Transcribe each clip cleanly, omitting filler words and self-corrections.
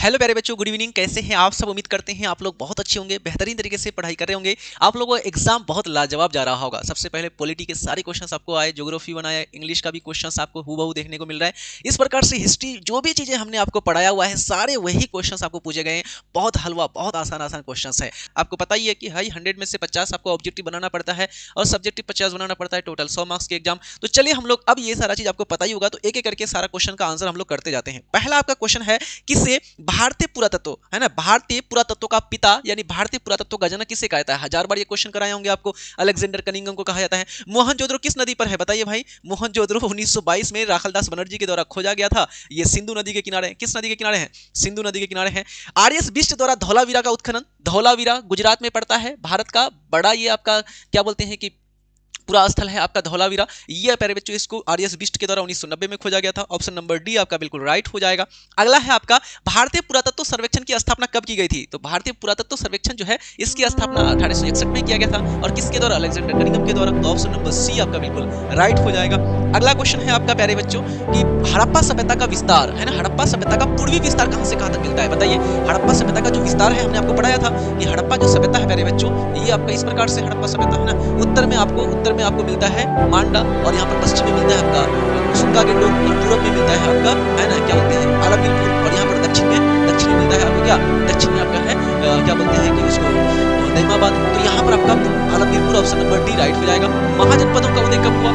Hello प्यारे बच्चों, good evening. कैसे हैं आप सब? उम्मीद करते हैं आप लोग बहुत अच्छे होंगे, बेहतरीन तरीके से पढ़ाई कर रहे होंगे। आप लोगों का एग्जाम बहुत लाजवाब जा रहा होगा। सबसे पहले पॉलिटी के सारे क्वेश्चंस आपको आए, ज्योग्राफी बनाया, इंग्लिश का भी क्वेश्चंस आपको हूबहू देखने को मिल रहा है। इस प्रकार से हिस्ट्री जो भी चीजें हमने आपको पढ़ाया हुआ है, सारे वही क्वेश्चंस आपको पूछे गए हैं। बहुत हलवा, बहुत आसान आसान क्वेश्चंस है। आपको पता ही है कि हाई 100 में से 50 आपको ऑब्जेक्टिव बनाना पड़ता है और सब्जेक्टिव 50 बनाना पड़ता है, टोटल 100 मार्क्स के एग्जाम। तो चलिए हम लोग अब ये सारा चीज आपको पता ही होगा, तो एक एक करके सारा क्वेश्चन का आंसर हम लोग करते जाते हैं। पहला आपका क्वेश्चन है, किसे भारतीय पुरातत्व है ना, भारतीय पुरातत्व का पिता यानी भारतीय पुरातत्व का जनक किसे कहा जाता है? 1000 बार ये क्वेश्चन कराए होंगे आपको। अलेक्जेंडर कनिंघम को कहा जाता है। मोहनजोदड़ो किस नदी पर है? बताइए भाई। मोहनजोदड़ो 1922 में राखलदास बनर्जी के द्वारा खोजा गया था। ये सिंधु नदी के किनारे है। किस नदी के किनारे है? सिंधु नदी के किनारे है। आर्यस बिष्ट द्वारा धौलावीरा का उत्खनन, धौलावीरा गुजरात में पड़ता है, भारत का बड़ा ये आपका क्या बोलते हैं कि पूरा स्थल है आपका धौलावीरा। ये प्यारे बच्चों इसको आर्यस बिष्ट के द्वारा 1990 में खोजा गया था। ऑप्शन नंबर डी आपका बिल्कुल राइट हो जाएगा। अगला है आपका, भारतीय पुरातत्व सर्वेक्षण की स्थापना कब की गई थी? तो भारतीय पुरातत्व सर्वेक्षण जो है इसकी स्थापना 1861 में किया गया था। और किसके द्वारा? अलेक्जेंडर कनिंघम के द्वारा। तो ऑप्शन नंबर सी आपका बिल्कुल राइट हो जाएगा। अगला क्वेश्चन है आपका प्यारे बच्चों कि हड़प्पा सभ्यता का विस्तार है ना, हड़प्पा सभ्यता का पूर्वी विस्तार कहां से कहां तक मिलता है? बताइए। हड़प्पा सभ्यता का जो विस्तार है हमने आपको पढ़ाया था कि हड़प्पा जो सभ्यता है प्यारे बच्चों, ये आपका इस प्रकार से हड़प्पा सभ्यता है ना, उत्तर में आपको मिलता है मांडा, और यहाँ पर पश्चिम में मिलता है आपका सुंगागिंडो, और पूरब में मिलता है आपका है ना क्या बोलते हैं आलमगीरपुर, और यहाँ पर दक्षिण में मिलता है आपको क्या, दक्षिण में आपका है क्या बोलते हैं कि उसको दैमाबाद। तो यहाँ पर आपका Alamgirpur option number D right हो जाएगा। महाजनपदों का उदय कब हुआ?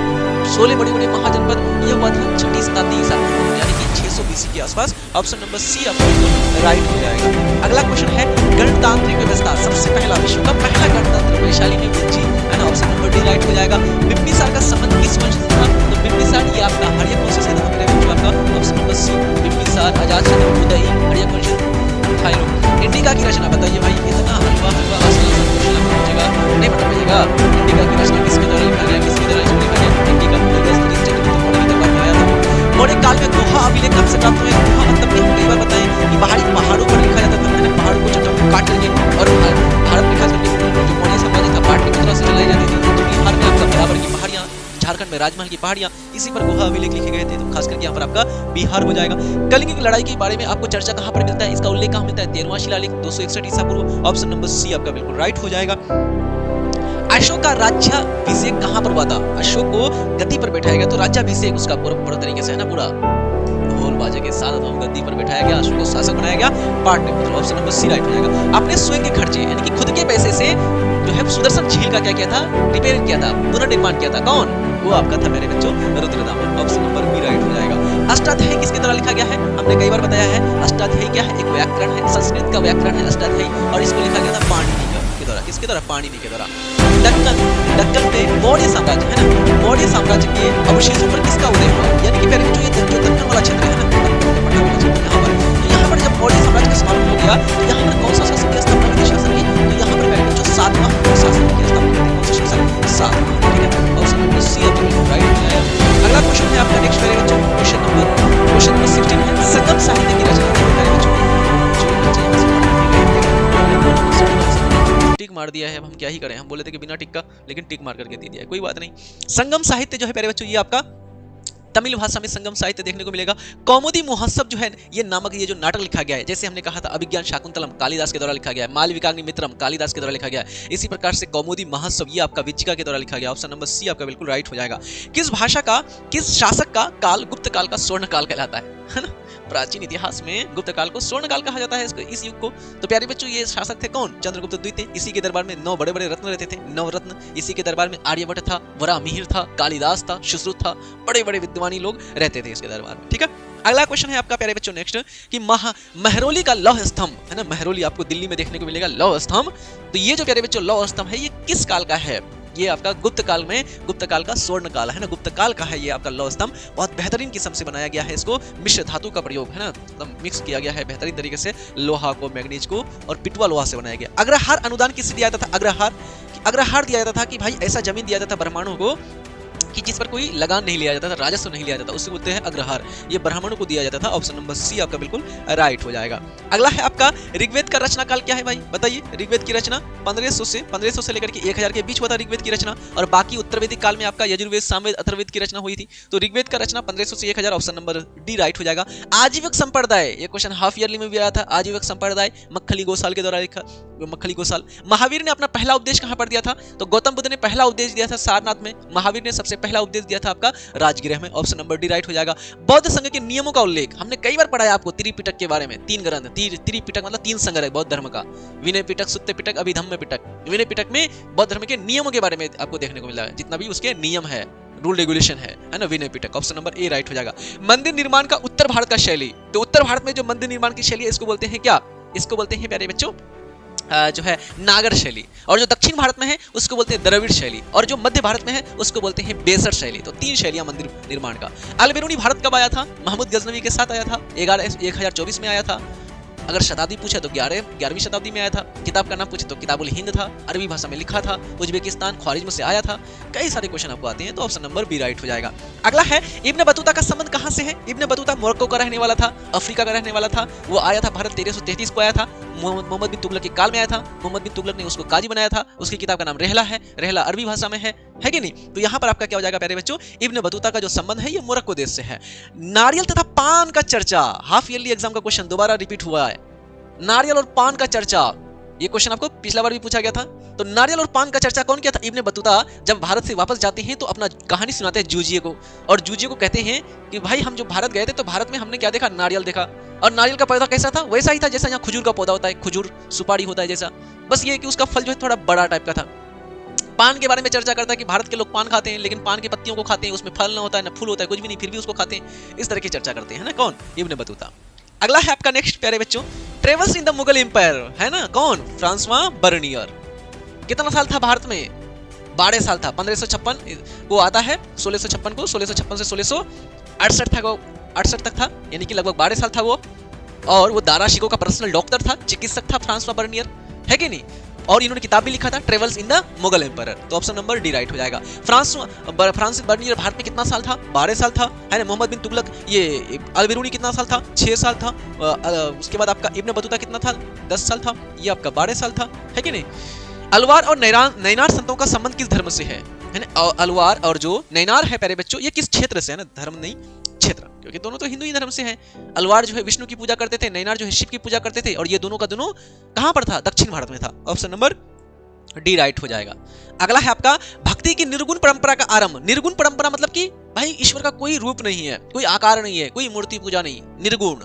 16 बड़े बड़े महाजनपद ये हुआ था 6ठी शताब्दी ईसा पूर्व यानी कि 600 BC के आसपास। ऑप्शन नंबर सी आपका राइट हो जाएगा। अगला क्वेश्चन है, गणतांत्रिक व्यवस्था, सबसे पहला विश्व का पहला गणतंत्र वैशाली में जी है ना, ऑप्शन नंबर डी राइट हो जाएगा। बिम्बिसार का संबंध किस वंश से था? तो बिम्बिसार ये आपका हर्यक वंश से था मेरे बच्चों आपका। Option number C Bimbisara, Ajatashatru, Udayi, Haryanka वंश था। इंडिका की रचना बताइए भाई। इतना हलवा आसान क्वेश्चन आपको पूछेगा, नहीं बता पाइएगा। इंडिका की रचना किसके द्वारा लिखा गया? किसके द्वारा इसको लिखा गया? इंडिका मौर्य काल में गुहा अभिलेख कहां से प्राप्त हुए? गुहा मतलब कि हम कई बार बताएं कि पहाड़ों पर लिखा जाता था, मैंने पहाड़ों को चट्टानों को काट करके, और भारत में खास करके जो मौर्य साम्राज्य था पाटलिपुत्र की तरह से चलाई जाती थी। तो बिहार में आपका बराबर की पहाड़ियां, झारखंड में राजमहल की पहाड़ियां, इसी पर गुहा अभिलेख लिखे गए थे। तो खास करके यहाँ पर आपका बिहार हो जाएगा। कलिंग की लड़ाई के बारे में आपको चर्चा कहां पर मिलता है? इसका उल्लेख कहां मिलता है? 13वां शिलालेख 261 ईसा पूर्व। ऑप्शन नंबर सी आपका बिल्कुल राइट हो जाएगा। अशोक का राज्याभिषेक कहां पर हुआ था? अशोक को गद्दी पर बैठाया गया, तो राज्याभिषेक उसका पूरा तरीके से है ना, पूरा ढोल बाजे के साथ गद्दी पर बैठाया गया, अशोक को शासक बनाया गया Pataliputra. Option number C right हो जाएगा। अपने स्वयं के खर्चे यानी कि खुद के पैसे से जो है सुदर्शन झील का क्या किया था? रिपेयर किया था, पुनर्निर्माण किया था। कौन? वो आपका था मेरे बच्चों Rudradaman. Option number B right हो जाएगा। अष्टाध्यायी किसके द्वारा लिखा गया है? हमने कई बार बताया है अष्टाध्यायी क्या है? एक व्याकरण है, संस्कृत का व्याकरण है अष्टाध्यायी, और इसको लिखा गया था पाणिनि के द्वारा। किसके द्वारा? पाणिनि के द्वारा। दक्कन में मौर्य साम्राज्य है ना, मौर्य साम्राज्य के अवशेषों पर किसका उदय हुआ? यानी कि पहले जो ये दक्कन वाला क्षेत्र है ना, यहाँ पर जब मौर्य साम्राज्य का समापन हो गया तो यहाँ पर कौन सा शासक की स्थापना हुई? शासक की तो यहाँ पर पहले जो 7वां शासक की स्थापना हुई। कौन सा शासक? 7वां। ठीक है, ऑप्शन नंबर सी आपका राइट हो जाएगा। अगला क्वेश्चन है आपका नेक्स्ट मेरे बच्चों, क्वेश्चन नंबर 16 है, संगम साहित्य की रचना मेरे बच्चों। टिक मार दिया है, अब हम क्या ही करें, हम बोले थे कि बिना टिक का, लेकिन टिक मार करके दे दिया है, कोई बात नहीं। संगम साहित्य जो है प्यारे बच्चों ये आपका तमिल भाषा में संगम साहित्य देखने को मिलेगा। कौमुदी महोत्सव जो है ये नामक ये जो नाटक लिखा गया है, जैसे हमने कहा था अभिज्ञान शाकुंतलम कालिदास के द्वारा लिखा गया है, मालविकाग्नि मित्रम कालिदास के द्वारा लिखा गया है, इसी प्रकार से कौमुदी महोत्सव ये आपका विचिका के द्वारा लिखा गया। ऑप्शन नंबर सी आपका बिल्कुल राइट हो जाएगा। किस शासक का काल गुप्त काल का स्वर्ण काल कहलाता है ना? प्राचीन इतिहास में गुप्त काल को स्वर्ण काल कहा जाता है इस युग को। तो प्यारे बच्चों ये शासक थे कौन? चंद्रगुप्त द्वितीय। इसी के दरबार में 9 बड़े बड़े रत्न रहते थे, 9 रत्न। इसी के दरबार में आर्यभट्ट था, वराहमिहिर था, कालिदास था, सुश्रुत था, बड़े बड़े विद्वानी लोग रहते थे इसके दरबार में। ठीक है, अगला क्वेश्चन है आपका प्यारे बच्चों नेक्स्ट कि महरौली का लौह स्तंभ है ना, महरौली आपको दिल्ली में देखने को मिलेगा लौह स्तंभ। तो ये जो प्यारे बच्चों लौह स्तंभ है ये किस काल का है? ये आपका गुप्त काल में, गुप्त काल का स्वर्ण काल है ना, गुप्त काल का है ये आपका लौह स्तंभ। बहुत बेहतरीन किस्म से बनाया गया है इसको, मिश्र धातु का प्रयोग है ना, एकदम मिक्स किया गया है बेहतरीन तरीके से, लोहा को, मैग्नीज को और पिटवा लोहा से बनाया गया। अग्रहार अनुदान किसे दिया जाता था? अग्रहार दिया जाता था कि भाई ऐसा जमीन दिया जाता था ब्राह्मणों को कि जिस पर कोई लगान नहीं लिया जाता था, राजस्व नहीं लिया जाता, उससे बोलते हैं अग्रहार। ये ब्राह्मणों को दिया जाता था। ऑप्शन नंबर सी आपका बिल्कुल राइट हो जाएगा। अगला है आपका ऋग्वेद का रचना काल क्या है भाई, बताइए। ऋग्वेद की रचना 1500 से लेकर के 1000 के बीच हुआ था ऋग्वेद की रचना, और बाकी उत्तर वैदिक काल में आपका यजुर्वेद, सामवेद, अथर्ववेद की रचना हुई थी। तो ऋग्वेद का रचना 1500 से 1000, ऑप्शन नंबर डी राइट हो जाएगा। आजीविक संप्रदाय, ये क्वेश्चन हाफ ईयरली में भी आया था। आजीविक संप्रदाय मक्खली गोसाल के द्वारा लिखा, मक्खली गोसाल। महावीर ने अपना पहला उपदेश कहां पर दिया था, तो गौतम बुद्ध ने पहला उपदेश दिया था सारनाथ में। महावीर ने सबसे पहला उपदेश दिया था आपका राजगृह में। ऑप्शन नंबर डी राइट हो जाएगा। बौद्ध संघ के नियमों का उल्लेख हमने कई बार पढ़ा है आपको त्रिपिटक के बारे में। 3 ग्रंथ, त्रिपिटक मतलब 3 संग्रह है बौद्ध धर्म का, विनय पिटक, सुत्त पिटक, अभिधम्म पिटक। विनय पिटक में बौद्ध धर्म के नियमों के बारे में आपको देखने को मिला है, जितना भी उसके नियम है, रूल रेगुलेशन है ना, Vinaya Pitaka. Option number A right हो जाएगा। मंदिर निर्माण का उत्तर भारत का शैली, तो उत्तर भारत में जो मंदिर निर्माण की शैली है इसको बोलते हैं क्या, इसको बोलते हैं प्यारे बच्चों जो है नागर शैली। और जो दक्षिण भारत में है उसको बोलते हैं द्रविड़ शैली, और जो मध्य भारत में है उसको बोलते हैं बेसर शैली। तो 3 शैलियां मंदिर निर्माण का। अल बेरूनी भारत कब आया था, महमूद गजनवी के साथ आया था, 1024 में आया था। अगर शताब्दी पूछे तो 11वीं शताब्दी में आया था। किताब का नाम पूछे तो किताबुल हिंद था, अरबी भाषा में लिखा था, उज्बेकिस्तान ख्वारिज्म से आया था। कई सारे क्वेश्चन आपको आते हैं, तो ऑप्शन नंबर बी राइट हो जाएगा। अगला है इब्न बतूता का संबंध कहां से है। इब्न बतूता मोरक्को का रहने वाला था, अफ्रीका का रहने वाला था। वो आया था भारत 1333 को आया था। मोहम्मद बिन तुगलक के काल में आया था। मोहम्मद बिन तुगलक ने उसको काजी बनाया था। उसकी किताब का नाम रहला है। रहला अरबी भाषा में है कि नहीं। तो यहाँ पर आपका क्या हो जाएगा प्यारे बच्चों, इब्न बतूता का जो संबंध है ये मोरक्को देश से है। नारियल तथा पान का चर्चा, हाफ ईयरली एग्जाम का क्वेश्चन दोबारा रिपीट हुआ है। नारियल और पान का चर्चा, ये क्वेश्चन आपको पिछला बार भी पूछा गया था। तो नारियल और पान का चर्चा कौन किया था, इब्न बतूता। जब भारत से वापस जाते हैं तो अपना कहानी सुनाते हैं जूजिए को, और जूजिए को कहते हैं कि भाई हम जो भारत गए थे तो भारत में हमने क्या देखा, नारियल देखा। और नारियल का पौधा कैसा था, वैसा ही था जैसा यहाँ खजूर का पौधा होता है, खजूर सुपारी होता है जैसा, बस ये कि उसका फल जो है थोड़ा बड़ा टाइप का था। पान के बारे में चर्चा करता है कि भारत के लोग पान खाते हैं, लेकिन पान के पत्तियों को खाते हैं, उसमें फल ना होता है ना फूल होता है, कुछ भी नहीं, फिर भी उसको खाते हैं। इस तरह की चर्चा करते हैं ना, कौन, इब्न बतूता। अगला है आपका नेक्स्ट प्यारे बच्चों, travels in the Mughal empire, है ना, कौन, फ्रांसवा बर्नियर। कितना साल था भारत में, 12 साल था। 1556 वो आता है, 1656 को, 1656 से 1668 था, 68 तक था, यानी कि लगभग 12 साल था वो। और वो दारा शिकोह का पर्सनल डॉक्टर था, चिकित्सक था फ्रांसवा बर्नियर, है कि नहीं। और इन्होंने किताब भी लिखा था, travels in the Mughal empire. तो ऑप्शन नंबर डी राइट हो जाएगा। फ्रांसिस बर्नियर भारत में कितना साल था, 12 साल था, है ना। मोहम्मद बिन तुगलक, ये अल बेरूनी कितना साल था, 6 साल था। उसके बाद आपका इब्न बतूता कितना था, 10 साल था, ये आपका 12 साल था, है कि नहीं। अलवार और नैनार संतों का संबंध किस धर्म से है ना। अलवार और जो नैनार है प्यारे बच्चों, ये किस क्षेत्र से है ना, धर्म नहीं क्षेत्र, क्योंकि दोनों तो हिंदू ही धर्म से हैं। अलवार जो है विष्णु की पूजा करते थे, नैनार जो है शिव की पूजा करते थे, और ये दोनों का दोनों कहां पर था, दक्षिण भारत में था। ऑप्शन नंबर डी राइट हो जाएगा। अगला है आपका भक्ति की निर्गुण परंपरा का आरंभ। निर्गुण परंपरा मतलब कि भाई ईश्वर का कोई रूप नहीं है, कोई आकार नहीं है, कोई मूर्ति पूजा नहीं, निर्गुण।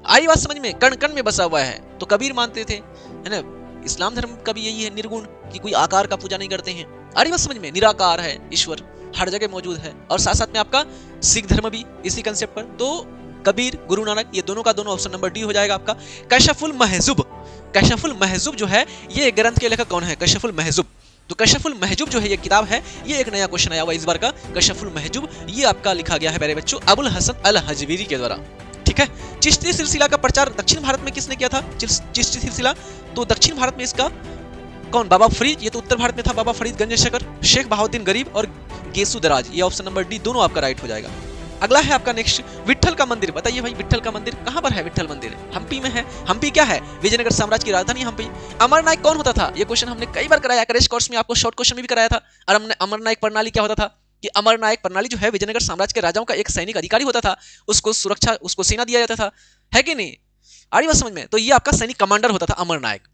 आई बात समझ में, कण कण में बसा हुआ है। तो कबीर मानते थे, है ना। इस्लाम धर्म का भी यही है, निर्गुण, कि कोई आकार का पूजा नहीं करते हैं। आई बात समझ में, निराकार है ईश्वर, हर जगह मौजूद है। और साथ साथ में आपका सिख धर्म भी इसी कंसेप्ट पर। तो कबीर, गुरु नानक, ये दोनों का दोनों ऑप्शन नंबर डी हो जाएगा आपका। कशफुल महजुब, कशफुल महजुब जो है ये ग्रंथ के लेखक कौन है, कशफुल महजुब। तो कशफुल महजुब जो है ये किताब है, ये एक नया क्वेश्चन आया हुआ इस बार का। कशफुल महजुब ये आपका लिखा गया है मेरे बच्चों अबुल हसन अल हजवीरी के द्वारा, ठीक है। चिश्ती सिलसिला का प्रचार दक्षिण भारत में किसने किया था, चिश्ती सिलसिला। तो दक्षिण भारत में इसका कौन, बाबा फरीद, ये तो उत्तर भारत में था, बाबा फरीद गंज शकर, शेख बहाउद्दीन गरीब और गेसु दराज। ये ऑप्शन नंबर डी दोनों आपका राइट हो जाएगा। अगला है आपका नेक्स्ट, विट्ठल का मंदिर। बताइए भाई विट्ठल का मंदिर कहां पर है, विट्ठल मंदिर हम्पी में है। हम्पी क्या है, विजयनगर साम्राज्य की राजधानी हम्पी। अमर नायक कौन होता था, ये क्वेश्चन हमने कई बार कराया, क्रैश कोर्स में आपको शॉर्ट क्वेश्चन में भी कराया था। अमर नायक प्रणाली क्या होता था, कि अमर नायक प्रणाली जो है विजयनगर साम्राज्य के राजाओं का एक सैनिक अधिकारी होता था, उसको सुरक्षा, उसको सेना दिया जाता था, है कि नहीं। आ रही बात समझ में। तो ये आपका सैनिक कमांडर होता था अमर नायक।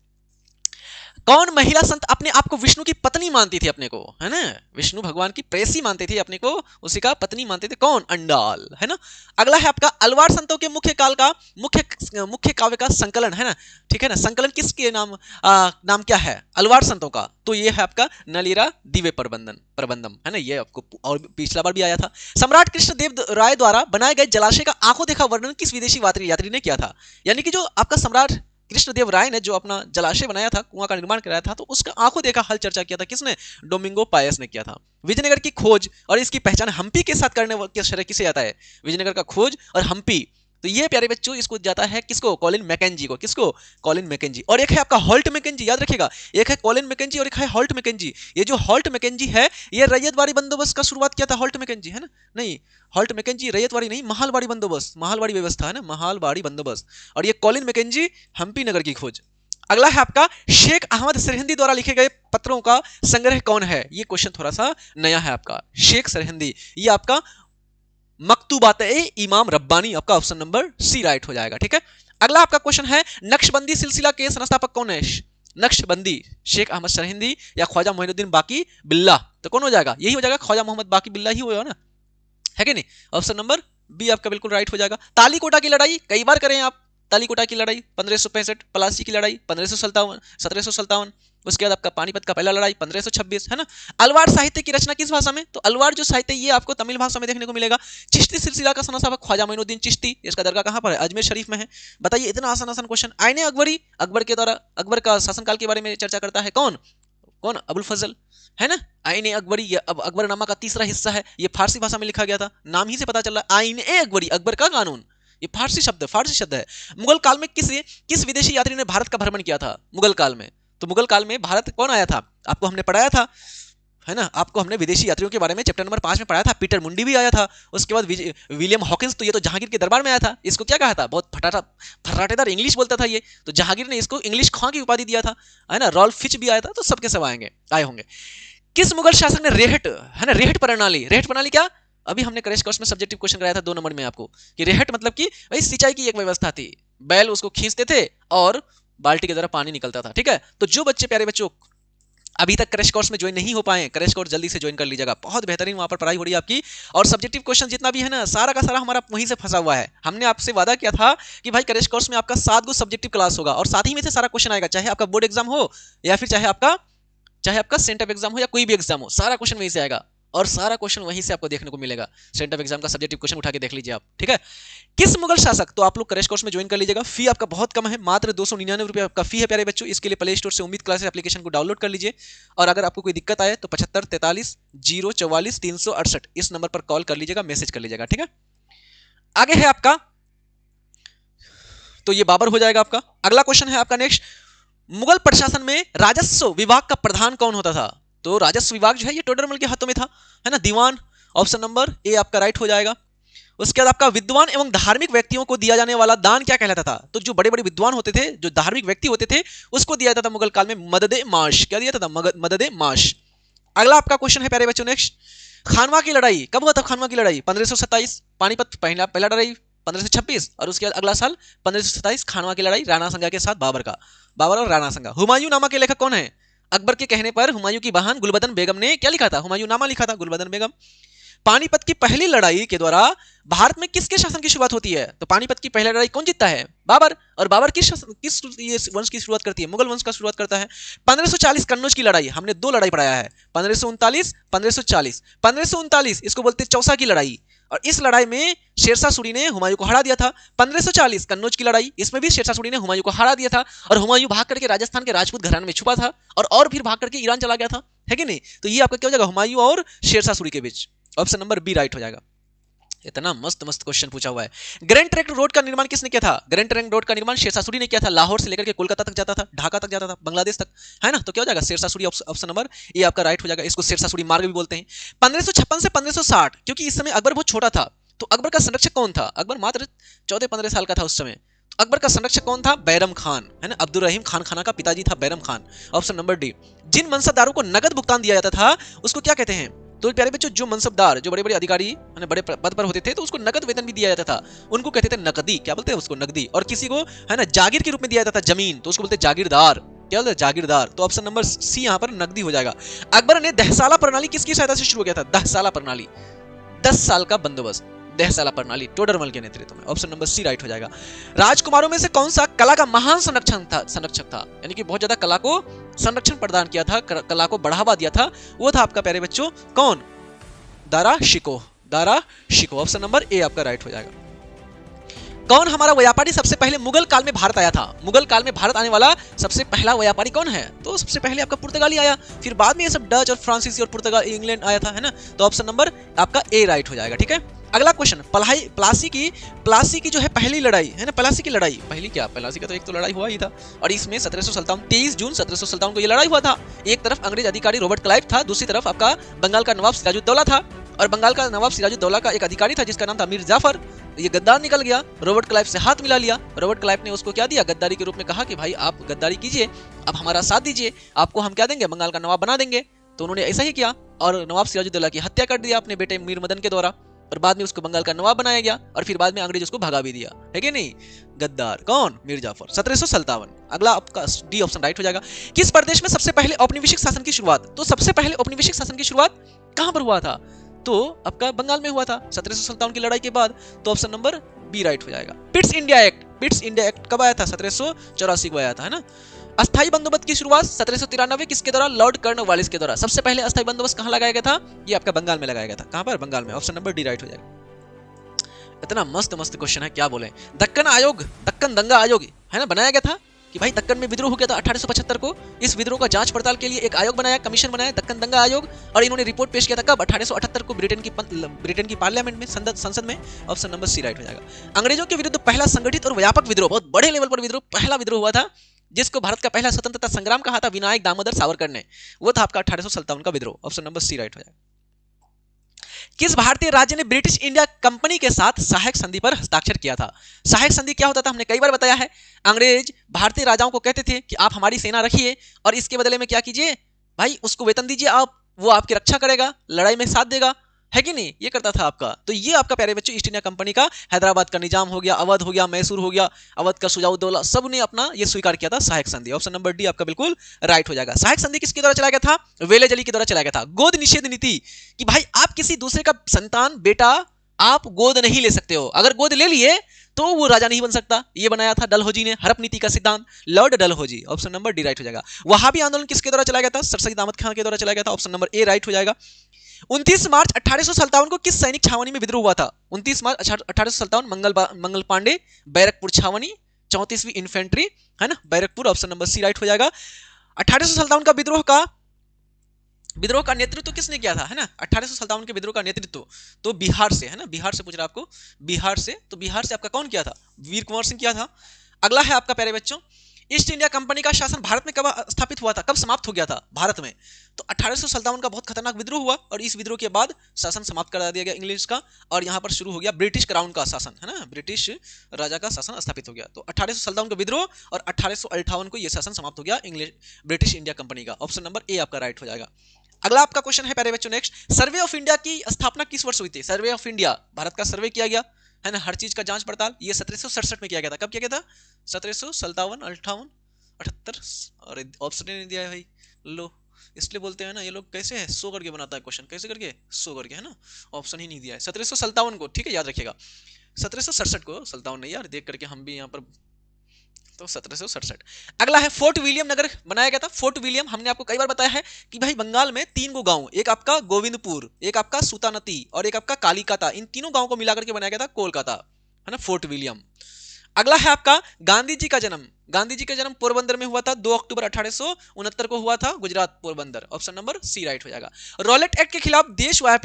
कौन महिला संत अपने आप को विष्णु की पत्नी मानती थी, अपने को, है ना, विष्णु भगवान की प्रेसी मानती थी अपने को, उसी का पत्नी मानते थे, कौन, अंडाल, है ना। अगला है आपका अलवार संतों के मुख्य काल का मुख्य काव्य का संकलन, है ना, ठीक है ना। संकलन किसके नाम क्या है, अलवार संतों का। तो ये है आपका नलिरा दिव्य प्रबंधम, है ना। ये आपको और पिछला बार भी आया था। सम्राट कृष्णदेव राय द्वारा बनाए गए जलाशय का आंखों देखा वर्णन किस विदेशी यात्री ने किया था। यानी कि जो आपका सम्राट कृष्णदेव राय ने जो अपना जलाशय बनाया था, कुआं का निर्माण कराया था, तो उसका आंखों देखा हल चर्चा किया था किसने, डोमिंगो पायस ने किया था। विजयनगर की खोज और इसकी पहचान हम्पी के साथ करने के श्रेय किसे आता है, विजयनगर का खोज और हम्पी। तो तो ये प्यारे बच्चों इसको जाता है किसको, कॉलिन मैकेंजी को, किसको, कॉलिन मैकेंजी। और एक है आपका हॉल्ट मैकेंजी, याद रखिएगा, एक है कॉलिन मैकेंजी और एक है हॉल्ट मैकेंजी। ये जो हॉल्ट मैकेंजी है ये रैयतवाड़ी बंदोबस्त का शुरुआत किया था, हॉल्ट मैकेंजी है ना, नहीं हॉल्ट मैकेंजी रैयतवाड़ी नहीं, महलवाड़ी बंदोबस्त, महलवाड़ी व्यवस्था है ना, महलवाड़ी बंदोबस्त। और ये कॉलिन मैकेंजी हम्पी नगर की खोज। अगला है आपका शेख अहमद सरहिंदी द्वारा लिखे गए पत्रों का संग्रह कौन है, ये क्वेश्चन थोड़ा सा नया है आपका, शेख सरहिंदी, ये आपका मकतूबात-ए-इमाम रब्बानी, आपका ऑप्शन नंबर सी राइट हो जाएगा, ठीक है। अगला आपका क्वेश्चन है नक्शबंदी सिलसिला के संस्थापक कौन है, नक्शबंदी, शेख अहमद सरहिंदी या ख्वाजा मोइनुद्दीन बाकी बिल्ला, तो कौन हो जाएगा, यही हो जाएगा, ख्वाजा मोहम्मद बाकी बिल्ला ही होगा ना, है कि नहीं, ऑप्शन नंबर बी आपका बिल्कुल राइट हो जाएगा। तालीकोटा की लड़ाई कई बार करें आप, तालीकोटा की लड़ाई 1565, पलासी की लड़ाई 1557, 1757, उसके बाद आपका पानीपत का पहला लड़ाई 1526, है ना। अलवार साहित्य की रचना किस भाषा में, तो अलवार जो साहित्य ये आपको तमिल भाषा में देखने को मिलेगा। चिश्ती सिलसिला का संस्थापक ख्वाजा मोइनुद्दीन चिश्ती, इसका दरगाह कहां पर है, अजमेर शरीफ में है। बताइए, इतना आसान आसान क्वेश्चन। आईने अकबरी, अकबर के द्वारा, अकबर का शासनकाल के बारे में चर्चा करता है कौन, कौन, अबुल फजल, है ना। आईने अकबरी ये अब अकबरनामा का तीसरा हिस्सा है, ये फारसी भाषा में लिखा गया था, नाम ही से पता चल रहा है, आईने अकबरी, अकबर का कानून, ये फारसी शब्द है। मुगल काल में किस विदेशी यात्री ने भारत का भ्रमण किया था, मुगल काल में, तो मुगल काल में भारत कौन आया था, आपको हमने पढ़ाया था, है ना, आपको हमने विदेशी यात्रियों के बारे में चैप्टर नंबर 5 में पढ़ाया था। पीटर मुंडी भी आया था, उसके बाद विलियम हॉकिंस, तो ये तो जहांगीर के दरबार में आया था, इसको क्या कहा था, बहुत फर्राटेदार इंग्लिश बोलता था ये, तो जहांगीर ने इसको इंग्लिश खां की उपाधि दिया था, है ना। रॉल्फ फिच भी आया था, तो सबके सब आए होंगे। किस मुगल शासक ने रेहट, है ना, रेहट प्रणाली क्या, अभी हमने क्रैश कोर्स में सब्जेक्टिव क्वेश्चन कराया था 2 नंबर में आपको, कि रेहट मतलब कि भाई सिंचाई की एक व्यवस्था थी, बैल उसको खींचते थे और बाल्टी की तरह पानी निकलता था, ठीक है। तो जो बच्चे, प्यारे बच्चों, अभी तक क्रैश कोर्स में ज्वाइन नहीं हो पाए, क्रैश कोर्स जल्दी से ज्वाइन कर लीजिएगा, बहुत बेहतरीन वहां पर पढ़ाई हो रही है आपकी। और सब्जेक्टिव क्वेश्चन जितना भी है ना, सारा का सारा हमारा वहीं से फंसा हुआ है। हमने आपसे वादा किया था कि भाई क्रैश कोर्स में आपका 7 गो सब्जेक्टिव क्लास होगा और 7 ही में से सारा क्वेश्चन आएगा, चाहे आपका बोर्ड एग्जाम हो या फिर चाहे आपका सेंटर एग्जाम हो या कोई भी एग्जाम हो, सारा क्वेश्चन वहीं से आएगा और सारा क्वेश्चन वहीं से आपको देखने को मिलेगा। सेंटर एग्जाम का सब्जेक्टिव क्वेश्चन उठा के देख लीजिए आप, ठीक है। किस मुगल शासक, तो आप लोग क्रैश कोर्स में ज्वाइन कर लीजिएगा, फी आपका बहुत कम है, मात्र 299 रुपये आपका फी है प्यारे बच्चों। इसके लिए प्ले स्टोर से उम्मीद क्लासेस एप्लीकेशन को डाउनलोड कर लीजिए और अगर आपको कोई दिक्कत आए तो 75 43 044 368 इस नंबर पर कॉल कर लीजिएगा, मैसेज कर लीजिएगा, ठीक है। आगे है आपका, तो ये बाबर हो जाएगा आपका। अगला क्वेश्चन है आपका नेक्स्ट, मुगल प्रशासन में राजस्व विभाग का प्रधान कौन होता था, तो राजस्व विभाग जो है ये टोडरमल के हाथों में था, है ना, दीवान, ऑप्शन नंबर ए आपका राइट हो जाएगा। उसके बाद आपका विद्वान एवं धार्मिक व्यक्तियों को दिया जाने वाला दान क्या कहलाता था, तो जो बड़े बड़े विद्वान होते थे, जो धार्मिक व्यक्ति होते थे, उसको दिया जाता था मुगल काल में मददे माश, क्या दिया जाता था, मददे माश। अगला आपका क्वेश्चन है प्यारे बच्चों नेक्स्ट, खानवा की लड़ाई कब हुआ था, खानवा की लड़ाई 1527, पानीपत पहला लड़ाई 1526 और उसके बाद अगला साल 1527 खानवा की लड़ाई राणा संगा के साथ बाबर और राणा संगा। हुमायूं नामा के लेखक कौन है, अकबर के कहने पर हुमायूं की बहन गुलबदन बेगम ने क्या लिखा था, हुमायूं नामा लिखा था, गुलबदन बेगम। पानीपत की पहली लड़ाई के द्वारा भारत में किसके शासन की शुरुआत होती है, तो पानीपत की पहली लड़ाई कौन जीतता है, बाबर, और बाबर किस वंश की शुरुआत करती है, मुगल वंश का शुरुआत करता है। 1540 कन्नौज की लड़ाई, हमने 2 लड़ाई पढ़ाया है, 1539 1540। 1539 इसको बोलते हैं चौसा की लड़ाई और इस लड़ाई में शेरशाह सूरी ने हुमायूं को हरा दिया था। 1540 कन्नौज की लड़ाई, इसमें भी शेरशाह सूरी ने हुमायूं को हरा दिया था और हुमायूं भाग करके राजस्थान के राजपूत घराने में छुपा था और फिर भाग करके ईरान चला गया था, है कि नहीं। तो ये आपका क्या हो जाएगा, हुमायूं और शेरशाह सूरी के बीच, ऑप्शन नंबर बी राइट हो जाएगा। इतना मस्त क्वेश्चन पूछा हुआ है। ग्रैंड ट्रंक रोड का निर्माण किसने किया था, ग्रैंड ट्रंक रोड का निर्माण शेरशाह सूरी ने किया था, लाहौर से लेकर के कोलकाता तक जाता था, ढाका तक जाता था, बांग्लादेश तक, है ना। तो क्या हो जाएगा, शेरशाह सूरी, ऑप्शन नंबर ये आपका राइट हो जाएगा। इसको शेरशाह सूरी मार्ग भी बोलते हैं। 1556 से 1560, क्योंकि इस समय अकबर बहुत छोटा था, तो अकबर का संरक्षक कौन था, अकबर मात्र 14-15 साल का था उस समय। तो अकबर का संरक्षक कौन था, बैरम खान, है ना, अब्दुल रहीम खान खाना का पिताजी था Bairam Khan, option number D. जिन मनसबदारों को नगद भुगतान दिया जाता था उसको क्या कहते हैं, तो प्यारे बच्चों जो मनसबदार, जो बड़े बड़े अधिकारी बड़े पद पर होते थे, तो उसको नगद वेतन भी दिया जाता था, उनको कहते थे नकदी, क्या बोलते हैं उसको, नकदी। और किसी को है ना जागीर के रूप में दिया जाता था जमीन, तो उसको बोलते जागीरदार, क्या बोलते हैं, जागीरदार। तो ऑप्शन नंबर सी यहाँ पर नकदी हो जाएगा। अकबर ने दहसाला प्रणाली किसकी सहायता से शुरू किया था, दहसाला प्रणाली, 10 साल का बंदोबस्त, दहसाला प्रणाली टोडरमल के नेतृत्व में, ऑप्शन नंबर सी राइट हो जाएगा। राजकुमारों में से कौन सा कला का महान संरक्षक था, यानी कि बहुत ज्यादा कला को संरक्षण प्रदान किया था, कला को बढ़ावा दिया था, वो था आपका प्यारे बच्चों कौन, Dara Shikoh, option number A आपका राइट हो जाएगा। कौन हमारा व्यापारी सबसे पहले मुगल काल में भारत आया था, मुगल काल में भारत आने वाला सबसे पहला व्यापारी कौन है, तो सबसे पहले आपका पुर्तगाली आया, फिर बाद में ये सब डच और फ्रांसीसी और पुर्तगाल इंग्लैंड आया था, है ना। तो ऑप्शन नंबर आपका ए राइट हो जाएगा, ठीक है। अगला क्वेश्चन, प्लासी की जो है पहली लड़ाई है ना, प्लासी की लड़ाई, पहली क्या, प्लासी का तो एक तो लड़ाई हुआ ही था, और इसमें 1757 23 जून 1757 को ये लड़ाई हुआ था। एक तरफ अंग्रेज अधिकारी रॉबर्ट क्लाइव था, दूसरी तरफ आपका बंगाल का नवाब सिराजुद्दौला था, और बंगाल का नवाब सिराजुद्दौला का एक अधिकारी था जिसका नाम था मीर जाफर। ये गद्दार निकल गया, रॉबर्ट क्लाइव से हाथ मिला लिया। रॉबर्ट क्लाइव ने उसको क्या दिया, गद्दारी के रूप में कहा कि भाई आप गद्दारी कीजिए, आप हमारा साथ दीजिए, आपको हम क्या देंगे, बंगाल का नवाब बना देंगे। तो उन्होंने ऐसा ही किया और नवाब सिराजुद्दौला की हत्या कर दिया अपने बेटे मीर मदन के द्वारा, और बाद में उसको बंगाल का नवाब बनाया गया, और फिर बाद में अंग्रेज उसको भगा भी दिया, है कि नहीं। गद्दार कौन, मीर जाफर, 1757। अगला आपका डी ऑप्शन राइट हो जाएगा। किस प्रदेश में सबसे पहले औपनिवेशिक शासन की शुरुआत, तो सबसे पहले औपनिवेशिक शासन की शुरुआत कहां पर हुआ था, तो आपका बंगाल में हुआ था 1757 की लड़ाई के बाद। तो ऑप्शन नंबर बी राइट हो जाएगा। पिट्स इंडिया एक्ट कब आया था, 1784 को आया था, है ना। अस्थाई बंदोबस्त की शुरुआत 1793 किसके द्वारा, लॉर्ड कॉर्नवालिस के द्वारा। सबसे पहले अस्थाई बंदोबस्त कहां लगाया गया था, ये आपका बंगाल में लगाया गया था। कहां पर, बंगाल में। ऑप्शन नंबर डी राइट हो जाएगा। इतना मस्त मस्त क्वेश्चन है, क्या बोले। दक्कन दंगा आयोग है ना बनाया गया था कि भाई दक्कन में विद्रोह हो गया था 1875 को। इस विद्रोह का जांच पड़ताल के लिए एक आयोग बनाया, कमीशन बनाया, दक्कन दंगा आयोग, और इन्होंने रिपोर्ट पेश किया था कब, 1878 को ब्रिटेन की पार्लियामेंट में, संसद में। ऑप्शन नंबर सी राइट हो जाएगा। अंग्रेजों के विरुद्ध पहला संगठित और व्यापक विद्रोह, बहुत बड़े लेवल पर विद्रोह, पहला विद्रोह हुआ था जिसको भारत का पहला स्वतंत्रता संग्राम कहा था विनायक दामोदर सावरकर ने, वो था आपका 1857 का विद्रोह। ऑप्शन नंबर सी राइट हो जाएगा। किस भारतीय राज्य ने ब्रिटिश इंडिया कंपनी के साथ सहायक संधि पर हस्ताक्षर किया था। सहायक संधि क्या होता था, हमने कई बार बताया है। अंग्रेज भारतीय राजाओं को कहते थे कि आप हमारी सेना रखिए और इसके बदले में क्या कीजिए भाई, उसको वेतन दीजिए, आप वो आपकी रक्षा करेगा, लड़ाई में साथ देगा, है कि नहीं, ये करता था आपका। तो ये आपका प्यारे बच्चों ईस्ट इंडिया कंपनी का हैदराबाद का निजाम हो गया, अवध हो गया, मैसूर हो गया, अवध का सुजाउद्दौला, सब ने अपना ये स्वीकार किया था सहायक संधि। ऑप्शन नंबर डी आपका बिल्कुल राइट हो जाएगा। सहायक संधि किसके द्वारा चलाया गया था, वेलेजली के द्वारा चलाया गया था। गोद निषेध नीति, कि भाई आप किसी दूसरे का संतान बेटा आप गोद नहीं ले सकते हो, अगर गोद ले लिए तो वो राजा नहीं बन सकता। ये बनाया था डलहौजी ने, हड़प नीति का सिद्धांत, Lord Dalhousie. Option number D right हो जाएगा। वहाबी आंदोलन किसके द्वारा चलाया गया था, सर सैयद अहमद खान के द्वारा चलाया गया था। ऑप्शन नंबर ए राइट हो जाएगा। 29 मार्च 1857 को किस सैनिक छावनी में विद्रोह हुआ था। 29 मार्च 1857 मंगल पांडे, बैरकपुर छावनी, 34वीं इन्फेंट्री, है ना, Barrackpore. Option number C right हो जाएगा। 1857 का विद्रोह का नेतृत्व किसने किया था, है ना। 1857 के विद्रोह का नेतृत्व तो बिहार से, है ना, बिहार से पूछ रहा आपको, बिहार से। तो बिहार से आपका कौन किया था, वीर कुंवर सिंह किया था। अगला है आपका प्यारे बच्चों, ईस्ट इंडिया कंपनी का शासन भारत में कब स्थापित हुआ था, कब समाप्त हो गया था भारत में। तो 1857 का बहुत खतरनाक विद्रोह हुआ और इस विद्रोह के बाद शासन समाप्त करा दिया गया इंग्लिश का, और यहाँ पर शुरू हो गया ब्रिटिश क्राउन का शासन, है ना, ब्रिटिश राजा का शासन स्थापित हो गया। तो 1857 का विद्रोह और 1858 को यह शासन समाप्त हो गया इंग्लिश ब्रिटिश इंडिया कंपनी का। ऑप्शन नंबर ए आपका राइट हो जाएगा। अगला आपका क्वेश्चन है प्यारे बच्चों नेक्स्ट, सर्वे ऑफ इंडिया की स्थापना किस वर्ष हुई थी। सर्वे ऑफ इंडिया, भारत का सर्वे किया गया, है ना, हर चीज का जांच पड़ताल, ये 1767 में किया गया था। कब किया गया था, 1757, 58, 78। और ऑप्शन नहीं दिया है भाई, लो, इसलिए बोलते हैं ना ये लोग कैसे है, सो करके बनाता है क्वेश्चन, कैसे करके, सो करके, है ना, ऑप्शन ही नहीं दिया है। 1757 को, ठीक है, याद रखिएगा, 1767 को, 57 नहीं यार, देख करके हम भी यहाँ पर, तो 1767। अगला है फोर्ट विलियम नगर बनाया गया था। फोर्ट विलियम हमने आपको कई बार बताया है कि भाई बंगाल में 3 गो गांव, एक आपका गोविंदपुर, एक आपका सूतानती और एक आपका कालिकाता, इन तीनों गांवों को मिलाकर के बनाया गया था कोलकाता, है ना, फोर्ट विलियम। अगला है आपका गांधी जी का जन्म। गांधी जी का जन्म पोरबंदर में हुआ था, 2 अक्टूबर 1869 को हुआ था, Gujarat Porbandar. Option number C right हो जाएगा। रॉलेट एक्ट के खिलाफ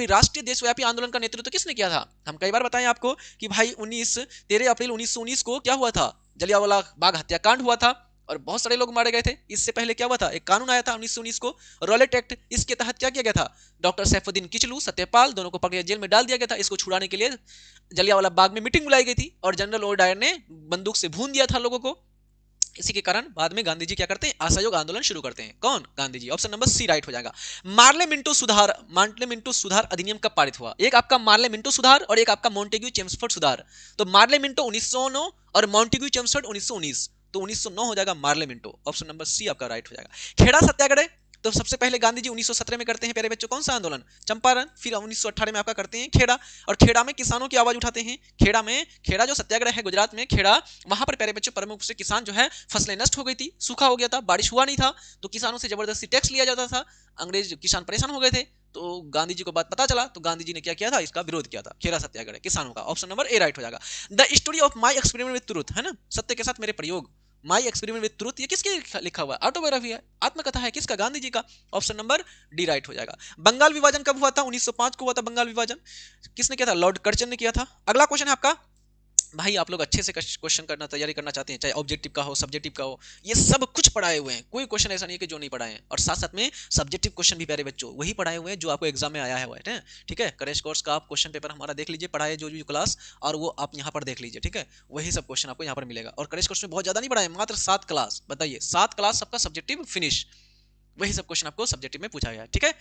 राष्ट्रीय देशव्यापी आंदोलन का नेतृत्व किसने किया था। हम कई बार बताएं आपको कि भाई 13 अप्रैल 1919 को क्या हुआ था, जलियांवाला बाग हत्याकांड हुआ था और बहुत सारे लोग मारे गए थे। इससे पहले क्या हुआ था, एक कानून आया था 1919 को, रॉलेट एक्ट। इसके तहत क्या किया गया था, डॉक्टर सैफुद्दीन किचलू, सत्यपाल, दोनों को पकड़ जेल में डाल दिया गया था। इसको छुड़ाने के लिए जलियांवाला बाग में मीटिंग बुलाई गई थी और जनरल ओडायर ने बंदूक से भून दिया था लोगों को। इसी के कारण बाद में गांधी जी क्या करते हैं, असहयोग आंदोलन शुरू करते हैं। कौन, Gandhi ji. Option number C right हो जाएगा। मार्ले मिंटो सुधार अधिनियम कब पारित हुआ। एक आपका मार्ले मिंटो सुधार और एक आपका मॉन्टेग्यू चेम्सफोर्ड सुधार। तो मार्ले मिंटो 1909 और मॉन्टेग्यू चेम्सफोर्ड 1919, तो 1909 हो जाएगा Morley Minto. Option number C आपका राइट हो जाएगा। खेड़ा सत्याग्रह तो सबसे पहले गांधी जी 1917 में करते हैं प्यारे बच्चों, कौन सा आंदोलन, चंपारण। फिर 1918 में आपका करते हैं खेड़ा, और खेड़ा में किसानों की आवाज उठाते हैं। खेड़ा जो सत्याग्रह है गुजरात में, खेड़ा, वहां पर प्यारे बच्चों प्रमुख से किसान जो है, फसलें नष्ट हो गई थी, सूखा हो गया था, बारिश हुआ नहीं था, तो किसानों से जबरदस्ती टैक्स लिया जाता था। अंग्रेज किसान परेशान हो गए थे, तो गांधी जी को बात पता चला, तो गांधी जी ने क्या किया था, इसका विरोध किया था, खेड़ा सत्याग्रह किसानों का। ऑप्शन नंबर ए राइट हो जाएगा। The story of my experiment with truth, है ना, सत्य के साथ मेरे प्रयोग, माई एक्सपेरिमेंट विद ट्रूथ, ये किसकी लिखा हुआ है? ऑटोबायोग्राफी है, आत्मकथा है, किसका? गांधी जी का। ऑप्शन नंबर डी राइट हो जाएगा। बंगाल विभाजन कब हुआ था? 1905 को हुआ था बंगाल विभाजन। किसने किया था? लॉर्ड कर्जन ने किया था। अगला क्वेश्चन है आपका, भाई आप लोग अच्छे से क्वेश्चन करना तैयारी करना चाहते हैं, चाहे ऑब्जेक्टिव का हो सब्जेक्टिव का हो, ये सब कुछ पढ़ाए हुए हैं, कोई क्वेश्चन ऐसा नहीं है कि जो नहीं पढ़ाए हैं। और साथ साथ में सब्जेक्टिव क्वेश्चन भी प्यारे बच्चों वही पढ़ाए हुए हैं जो आपको एग्जाम में आया है। ठीक है, करेंट कोर्स का आप क्वेश्चन पेपर हमारा देख लीजिए, पढ़ाए जो भी क्लास, और वो आप यहाँ पर देख लीजिए। ठीक है, वही सब क्वेश्चन आपको यहाँ पर मिलेगा। और करेंट कोर्स में बहुत ज्यादा नहीं पढ़ाए, मात्र 7 क्लास। बताइए, 7 क्लास सबका सब्जेक्टिव फिनिश, वही सब क्वेश्चन आपको सब्जेक्टिव में पूछा गया है। ठीक है,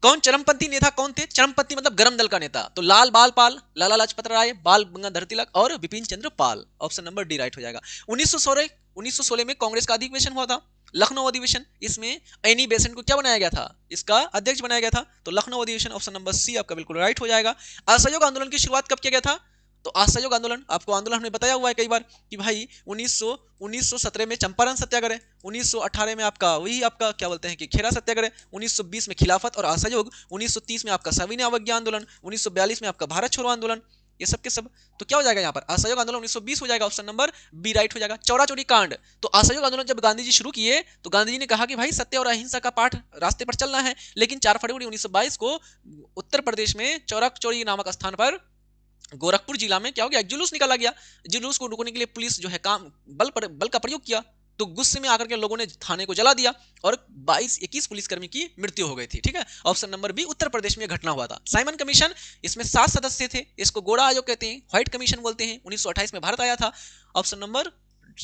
कौन चरमपंथी नेता कौन थे? चरमपंथी मतलब गरम दल का नेता, तो लाल बाल पाल, लाला लाजपत राय, बाल गंगाधर तिलक और Bipin Chandra Pal. Option number D right हो जाएगा। 1916 में कांग्रेस का अधिवेशन हुआ था, लखनऊ अधिवेशन। इसमें एनी बेसेंट को क्या बनाया गया था? इसका अध्यक्ष बनाया गया था, तो लखनऊ अधिवेशन। ऑप्शन नंबर सी आपका बिल्कुल राइट हो जाएगा। असहयोग आंदोलन की शुरुआत कब किया गया था? तो असहयोग आंदोलन, आपको आंदोलन हमने बताया हुआ है कई बार कि भाई 1917 में चंपारण सत्याग्रह, 1918 में आपका वही आपका क्या बोलते हैं कि खेरा सत्याग्रह, 1920 में खिलाफत और असहयोग, 1930 में आपका सविनय अवज्ञा आंदोलन, 1942 में आपका भारत छोड़ो आंदोलन। ये सब के सब तो क्या हो जाएगा यहाँ पर? असहयोग आंदोलन 1920 हो जाएगा। ऑप्शन नंबर बी राइट हो जाएगा। चौरा चौरी कांड, तो असहयोग आंदोलन जब गांधी जी शुरू किए तो गांधी जी ने कहा कि भाई सत्य और अहिंसा का पाठ रास्ते पर चलना है। लेकिन 4 फरवरी 1922 को उत्तर प्रदेश में चौरा चौरी नामक स्थान पर गोरखपुर जिला में क्या हो गया? जुलूस निकाला गया। जुलूस को रोकने के लिए पुलिस जो है काम बल का प्रयोग किया, तो गुस्से में आकर के लोगों ने थाने को जला दिया और 21 पुलिसकर्मी की मृत्यु हो गई थी। ठीक है, option number B Uttar Pradesh में घटना हुआ था। साइमन कमीशन, इसमें 7 सदस्य थे, इसको गोड़ा आयोग कहते हैं, व्हाइट कमीशन बोलते हैं। 1928 में भारत आया था। ऑप्शन नंबर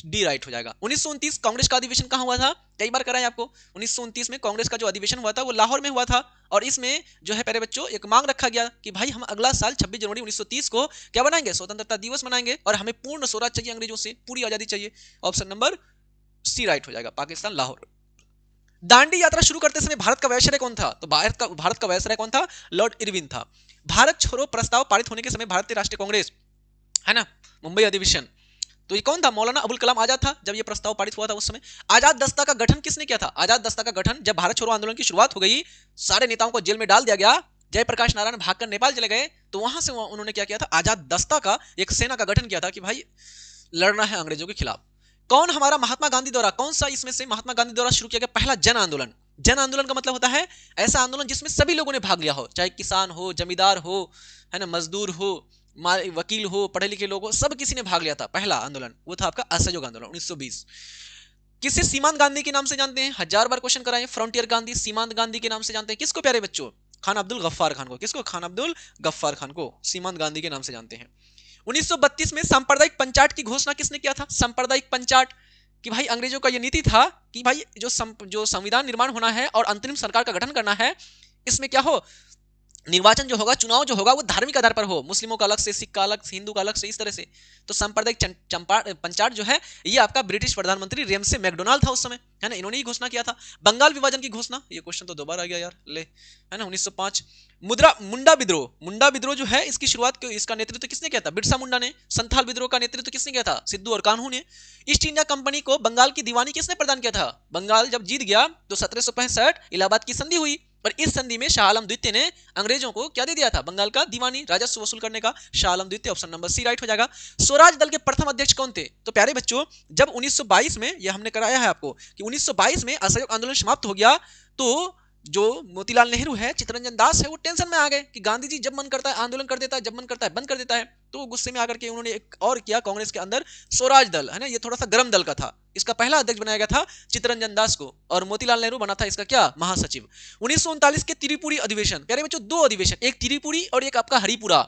डी राइट हो जाएगा। 1929 कांग्रेस का अधिवेशन कहां हुआ था? कई बार कराया आपको। 1929 में कांग्रेस का जो अधिवेशन हुआ था वो लाहौर में हुआ था। और इसमें जो है प्यारे बच्चों एक मांग रखा गया कि भाई हम अगला साल 26 जनवरी 1930 को क्या बनाएंगे? स्वतंत्रता दिवस मनाएंगे और हमें पूर्ण स्वराज चाहिए, अंग्रेजों से पूरी आजादी चाहिए। ऑप्शन नंबर सी राइट हो जाएगा, पाकिस्तान लाहौर। दांडी यात्रा शुरू करते समय भारत का वायसराय कौन था? तो भारत का वायसराय कौन था? लॉर्ड इरविन था। भारत छोड़ो प्रस्ताव पारित होने के समय भारतीय राष्ट्रीय कांग्रेस है ना, मुंबई अधिवेशन, तो ये कौन था? मौलाना अबुल कलाम आजाद था जब ये प्रस्ताव पारित हुआ था उस समय। आजाद दस्ता का गठन किसने किया था? आजाद दस्ता का गठन जब भारत छोड़ो आंदोलन की शुरुआत हो गई, सारे नेताओं को जेल में डाल दिया गया, जयप्रकाश नारायण भागकर नेपाल चले गए, तो वहां से उन्होंने क्या किया था? आजाद दस्ता का एक सेना का गठन किया था कि भाई लड़ना है अंग्रेजों के खिलाफ। कौन हमारा महात्मा गांधी द्वारा, कौन सा इसमें से महात्मा गांधी द्वारा शुरू किया गया पहला जन आंदोलन? जन आंदोलन का मतलब होता है ऐसा आंदोलन जिसमें सभी लोगों ने भाग लिया हो, चाहे किसान हो, जमींदार हो, है ना, मजदूर हो, वकील हो, पढ़े लिखे लोग हो, सब किसी ने भाग लिया था। पहला आंदोलन वो था आपका असहयोग आंदोलन 1920। किसे सीमांत गांधी के नाम से जानते हैं? 1000 बार क्वेश्चन कराए। फ्रंटियर गांधी, सीमांत गांधी के नाम से जानते हैं किसको प्यारे बच्चों? खान अब्दुल गफ्फार खान को। किसको? खान अब्दुल गफ्फार खान को सीमांत गांधी के नाम से जानते हैं। 1932 में सांप्रदायिक पंचायत की घोषणा किसने किया था? सांप्रदायिक पंचायत कि भाई अंग्रेजों का यह नीति था कि भाई जो संविधान निर्माण होना है और अंतरिम सरकार का गठन करना है, इसमें क्या हो, निर्वाचन जो होगा, चुनाव जो होगा वो धार्मिक आधार पर हो, मुस्लिमों का अलग से, सिख का अलग, हिंदू का अलग से, इस तरह से। तो सांप्रदायिक पंचायत जो है ये आपका ब्रिटिश प्रधानमंत्री रेमसे मैकडोनाल्ड था उस समय, है ना, इन्होंने ही घोषणा किया था। बंगाल विभाजन की घोषणा, ये क्वेश्चन तो दोबारा आ गया यार, ले, है ना, 1905। मुंडा विद्रोह जो है इसकी शुरुआत, इसका नेतृत्व किसने किया था? बिरसा मुंडा ने। संथाल विद्रोह का नेतृत्व किसने किया था? सिद्धू और कान्हू ने। ईस्ट इंडिया कंपनी को बंगाल की दीवानी किसने प्रदान किया था? बंगाल जब जीत गया तो 1765 इलाहाबाद की संधि हुई और इस संधि में शाह आलम द्वितीय ने अंग्रेजों को क्या दे दिया था? बंगाल का दीवानी, राजस्व वसूल करने का। शाह आलम द्वितीय, ऑप्शन नंबर सी राइट हो जाएगा। स्वराज दल के प्रथम अध्यक्ष कौन थे? तो प्यारे बच्चों जब 1922 में, यह हमने कराया है आपको कि 1922 में असहयोग आंदोलन समाप्त हो गया, तो जो मोतीलाल नेहरू है, चित्तरंजन दास है, वो टेंशन में आ गए कि गांधी जी जब मन करता है आंदोलन कर देता है, जब मन करता है बंद कर देता है। तो गुस्से में आकर के उन्होंने एक और किया, कांग्रेस के अंदर स्वराज दल, है ना, ये थोड़ा सा गर्म दल का था। इसका पहला अध्यक्ष बनाया गया था चित्तरंजन दास को और मोतीलाल नेहरू बना था इसका क्या? महासचिव। 1939 के त्रिपुरी अधिवेशन, प्यारे बच्चों 2 अधिवेशन, एक त्रिपुरी और एक आपका हरिपुरा।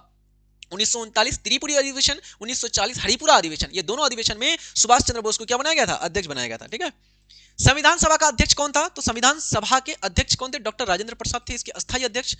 1939 त्रिपुरी अधिवेशन, 1940 हरिपुरा अधिवेशन। ये दोनों अधिवेशन में सुभाष चंद्र बोस को क्या बनाया गया था? अध्यक्ष बनाया गया था। ठीक है, संविधान सभा का अध्यक्ष कौन था? तो संविधान सभा के अध्यक्ष कौन थे? डॉक्टर राजेंद्र प्रसाद थे इसके अस्थायी अध्यक्ष।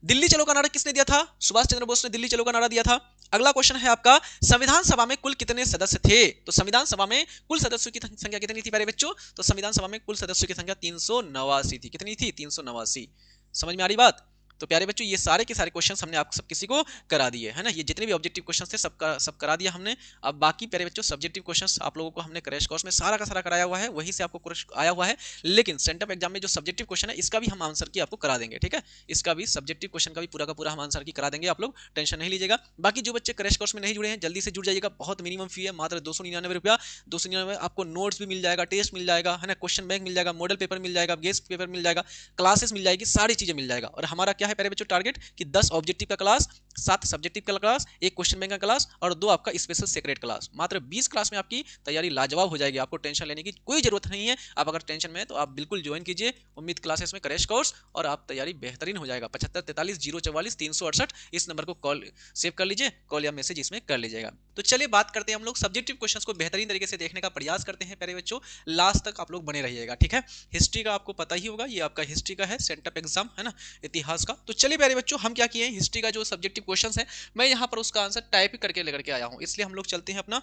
दिल्ली चलो का नारा किसने दिया था? सुभाष चंद्र बोस ने दिल्ली चलो का नारा दिया था। अगला क्वेश्चन है आपका, संविधान सभा में कुल कितने सदस्य थे? तो संविधान सभा में कुल सदस्यों की संख्या कितनी थी प्यारे बच्चों? तो संविधान सभा में कुल सदस्यों की संख्या 389 थी। कितनी थी? 389। समझ में आ रही बात? तो प्यारे बच्चों ये सारे के सारे क्वेश्चंस हमने आप सब किसी को करा दिए है ना, ये जितने भी ऑब्जेक्टिव क्वेश्चंस थे सब करा दिया हमने। अब बाकी प्यारे बच्चों सब्जेक्टिव क्वेश्चंस आप लोगों को हमने क्रैश कोर्स में सारा का सारा कराया हुआ है, वहीं से आपको आया हुआ है। लेकिन सेंटअप एग्जाम में जो सब्जेक्टिव क्वेश्चन है इसका भी हम आंसर की आपको करा देंगे, ठीक है, इसका भी सब्जेक्टिव क्वेश्चन का भी पूरा का पूरा हम आंसर की करा देंगे, आप लोग टेंशन नहीं लीजिएगा। बाकी जो बच्चे क्रैश कोर्स में नहीं जुड़े हैं जल्दी से जुड़ जाइएगा, बहुत मिनिमम फी है, मात्र 299 रुपया। 299 आपको नोट्स भी मिल जाएगा, टेस्ट मिल जाएगा है ना, क्वेश्चन बैंक मिल जाएगा, मॉडल पेपर मिल जाएगा, गेस्ट पेपर मिल जाएगा, क्लासेस मिल जाएगी, सारी चीजें मिल जाएगा। और हमारा क्या है प्यारे बच्चों टारगेट कि 10 ऑब्जेक्टिव का क्लास, 7 सब्जेक्टिव का क्लास, 1 क्वेश्चन बैंक का क्लास और 2 आपका स्पेशल सेक्रेट क्लास। मात्र 20 क्लास में आपकी तैयारी लाजवाब हो जाएगी, आपको टेंशन लेने की कोई जरूरत नहीं है। आप अगर टेंशन में है तो आप बिल्कुल ज्वाइन कीजिए उम्मीद क्लासेस में क्रैश कोर्स, और आप तैयारी बेहतरीन हो जाएगा। 7543-044-368 इस नंबर को कॉल सेव कर लीजिए, कॉल या मैसेज इसमें कर लीजिएगा। तो चलिए बात करते हैं हम लोग सब्जेक्टिव क्वेश्चंस को बेहतरीन तरीके से देखने का प्रयास करते हैं प्यारे बच्चों, लास्ट तक आप लोग बने रहिएगा, ठीक है। हिस्ट्री का आपको पता ही होगा, ये आपका हिस्ट्री का है सेंटअप एग्जाम है ना, इतिहास का। तो चलिए प्यारे बच्चों हम क्या किए हैं, हिस्ट्री का जो सब्जेक्टिव क्वेश्चंस है मैं यहाँ पर उसका आंसर टाइप करके लेकर के आया हूँ, इसलिए हम लोग चलते हैं अपना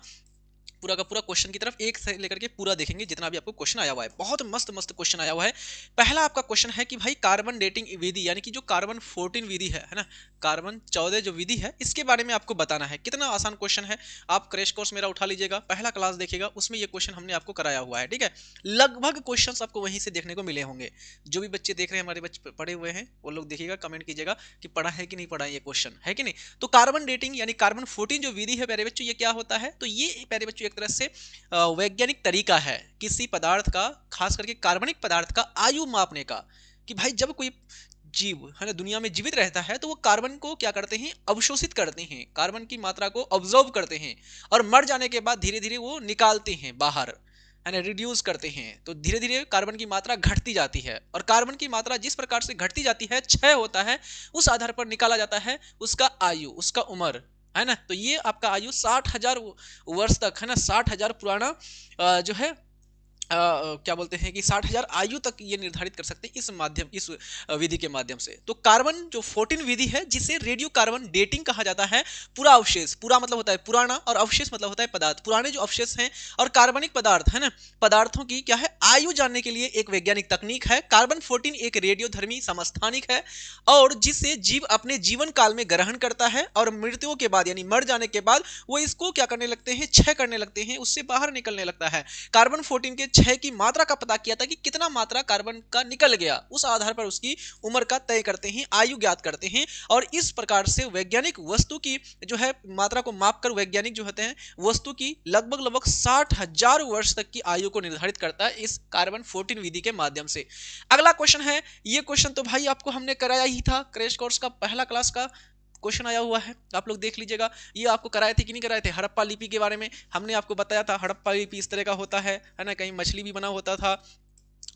पूरा का पूरा क्वेश्चन की तरफ, एक से लेकर के पूरा देखेंगे जितना भी आपको क्वेश्चन आया हुआ है। बहुत मस्त मस्त क्वेश्चन आया हुआ है। पहला आपका क्वेश्चन है कि भाई कार्बन डेटिंग विधि यानी कि जो कार्बन 14 विधि है ना, कार्बन 14 जो विधि है इसके बारे में आपको बताना है। कितना आसान क्वेश्चन है, आप क्रैश कोर्स मेरा उठा लीजिएगा, पहला क्लास देखिएगा, उसमें ये क्वेश्चन हमने आपको कराया हुआ है, ठीक है। लगभग क्वेश्चन आपको वहीं से देखने को मिले होंगे। जो भी बच्चे देख रहे हैं हमारे बच्चे पढ़े हुए हैं वो लोग देखिएगा, कमेंट कीजिएगा कि पढ़ा है कि नहीं पढ़ा ये क्वेश्चन, है कि नहीं। तो कार्बन डेटिंग यानी कार्बन 14 जो विधि है प्यारे बच्चों, ये क्या होता है, तो ये प्यारे बच्चों एक तरह से वैज्ञानिक तरीका है किसी पदार्थ का, खास करके कार्बनिक पदार्थ का आयु मापने का। कि भाई जब कोई जीव है ना दुनिया में जीवित रहता है तो वो कार्बन को क्या करते हैं, अवशोषित करते हैं, कार्बन की मात्रा को ऑब्जर्व करते हैं, और मर जाने के बाद धीरे धीरे वो निकालते हैं बाहर, है ना, रिड्यूस करते हैं। तो धीरे धीरे कार्बन की मात्रा घटती जाती है, और कार्बन की मात्रा जिस प्रकार से घटती जाती है, क्षय होता है, उस आधार पर निकाला जाता है उसका आयु, उसका उम्र, है ना। तो ये आपका आयु 60,000 वर्ष तक है ना, 60,000 पुराना जो है क्या बोलते हैं कि 60,000 आयु तक ये निर्धारित कर सकते हैं इस विधि के माध्यम से। तो कार्बन जो 14 विधि है जिसे रेडियो कार्बन डेटिंग कहा जाता है। पूरा अवशेष, पूरा मतलब होता है पुराना, और अवशेष मतलब होता है पदार्थ, पुराने जो अवशेष हैं और कार्बनिक पदार्थ है ना, पदार्थों की क्या है आयु जानने के लिए एक वैज्ञानिक तकनीक है। कार्बन 14 एक रेडियोधर्मी समस्थानिक है, और जिसे जीव अपने जीवन काल में ग्रहण करता है, और मृत्यु के बाद यानी मर जाने के बाद वो इसको क्या करने लगते हैं, क्षय करने लगते हैं, उससे बाहर निकलने लगता है। कार्बन 14 के क्षय की मात्रा का पता किया था कि कितना मात्रा कार्बन का निकल गया, उस आधार पर उसकी उम्र का तय करते हैं, आयु ज्ञात करते हैं। और इस प्रकार से वैज्ञानिक वस्तु की जो है मात्रा को मापकर वैज्ञानिक जो होते हैं वस्तु की लगभग 60,000 वर्ष तक की आयु को निर्धारित करता है इस कार्बन 14 विधि के माध्यम से। अगला क्वेश्चन है, ये क्वेश्चन तो भाई आपको हमने कराया ही था, क्रैश कोर्स का पहला क्लास का क्वेश्चन आया हुआ है, आप लोग देख लीजिएगा। ये आपको कराए थे कि नहीं कराए थे, हड़प्पा लिपि के बारे में हमने आपको बताया था। हड़प्पा लिपि इस तरह का होता है ना, कहीं मछली भी बना होता था,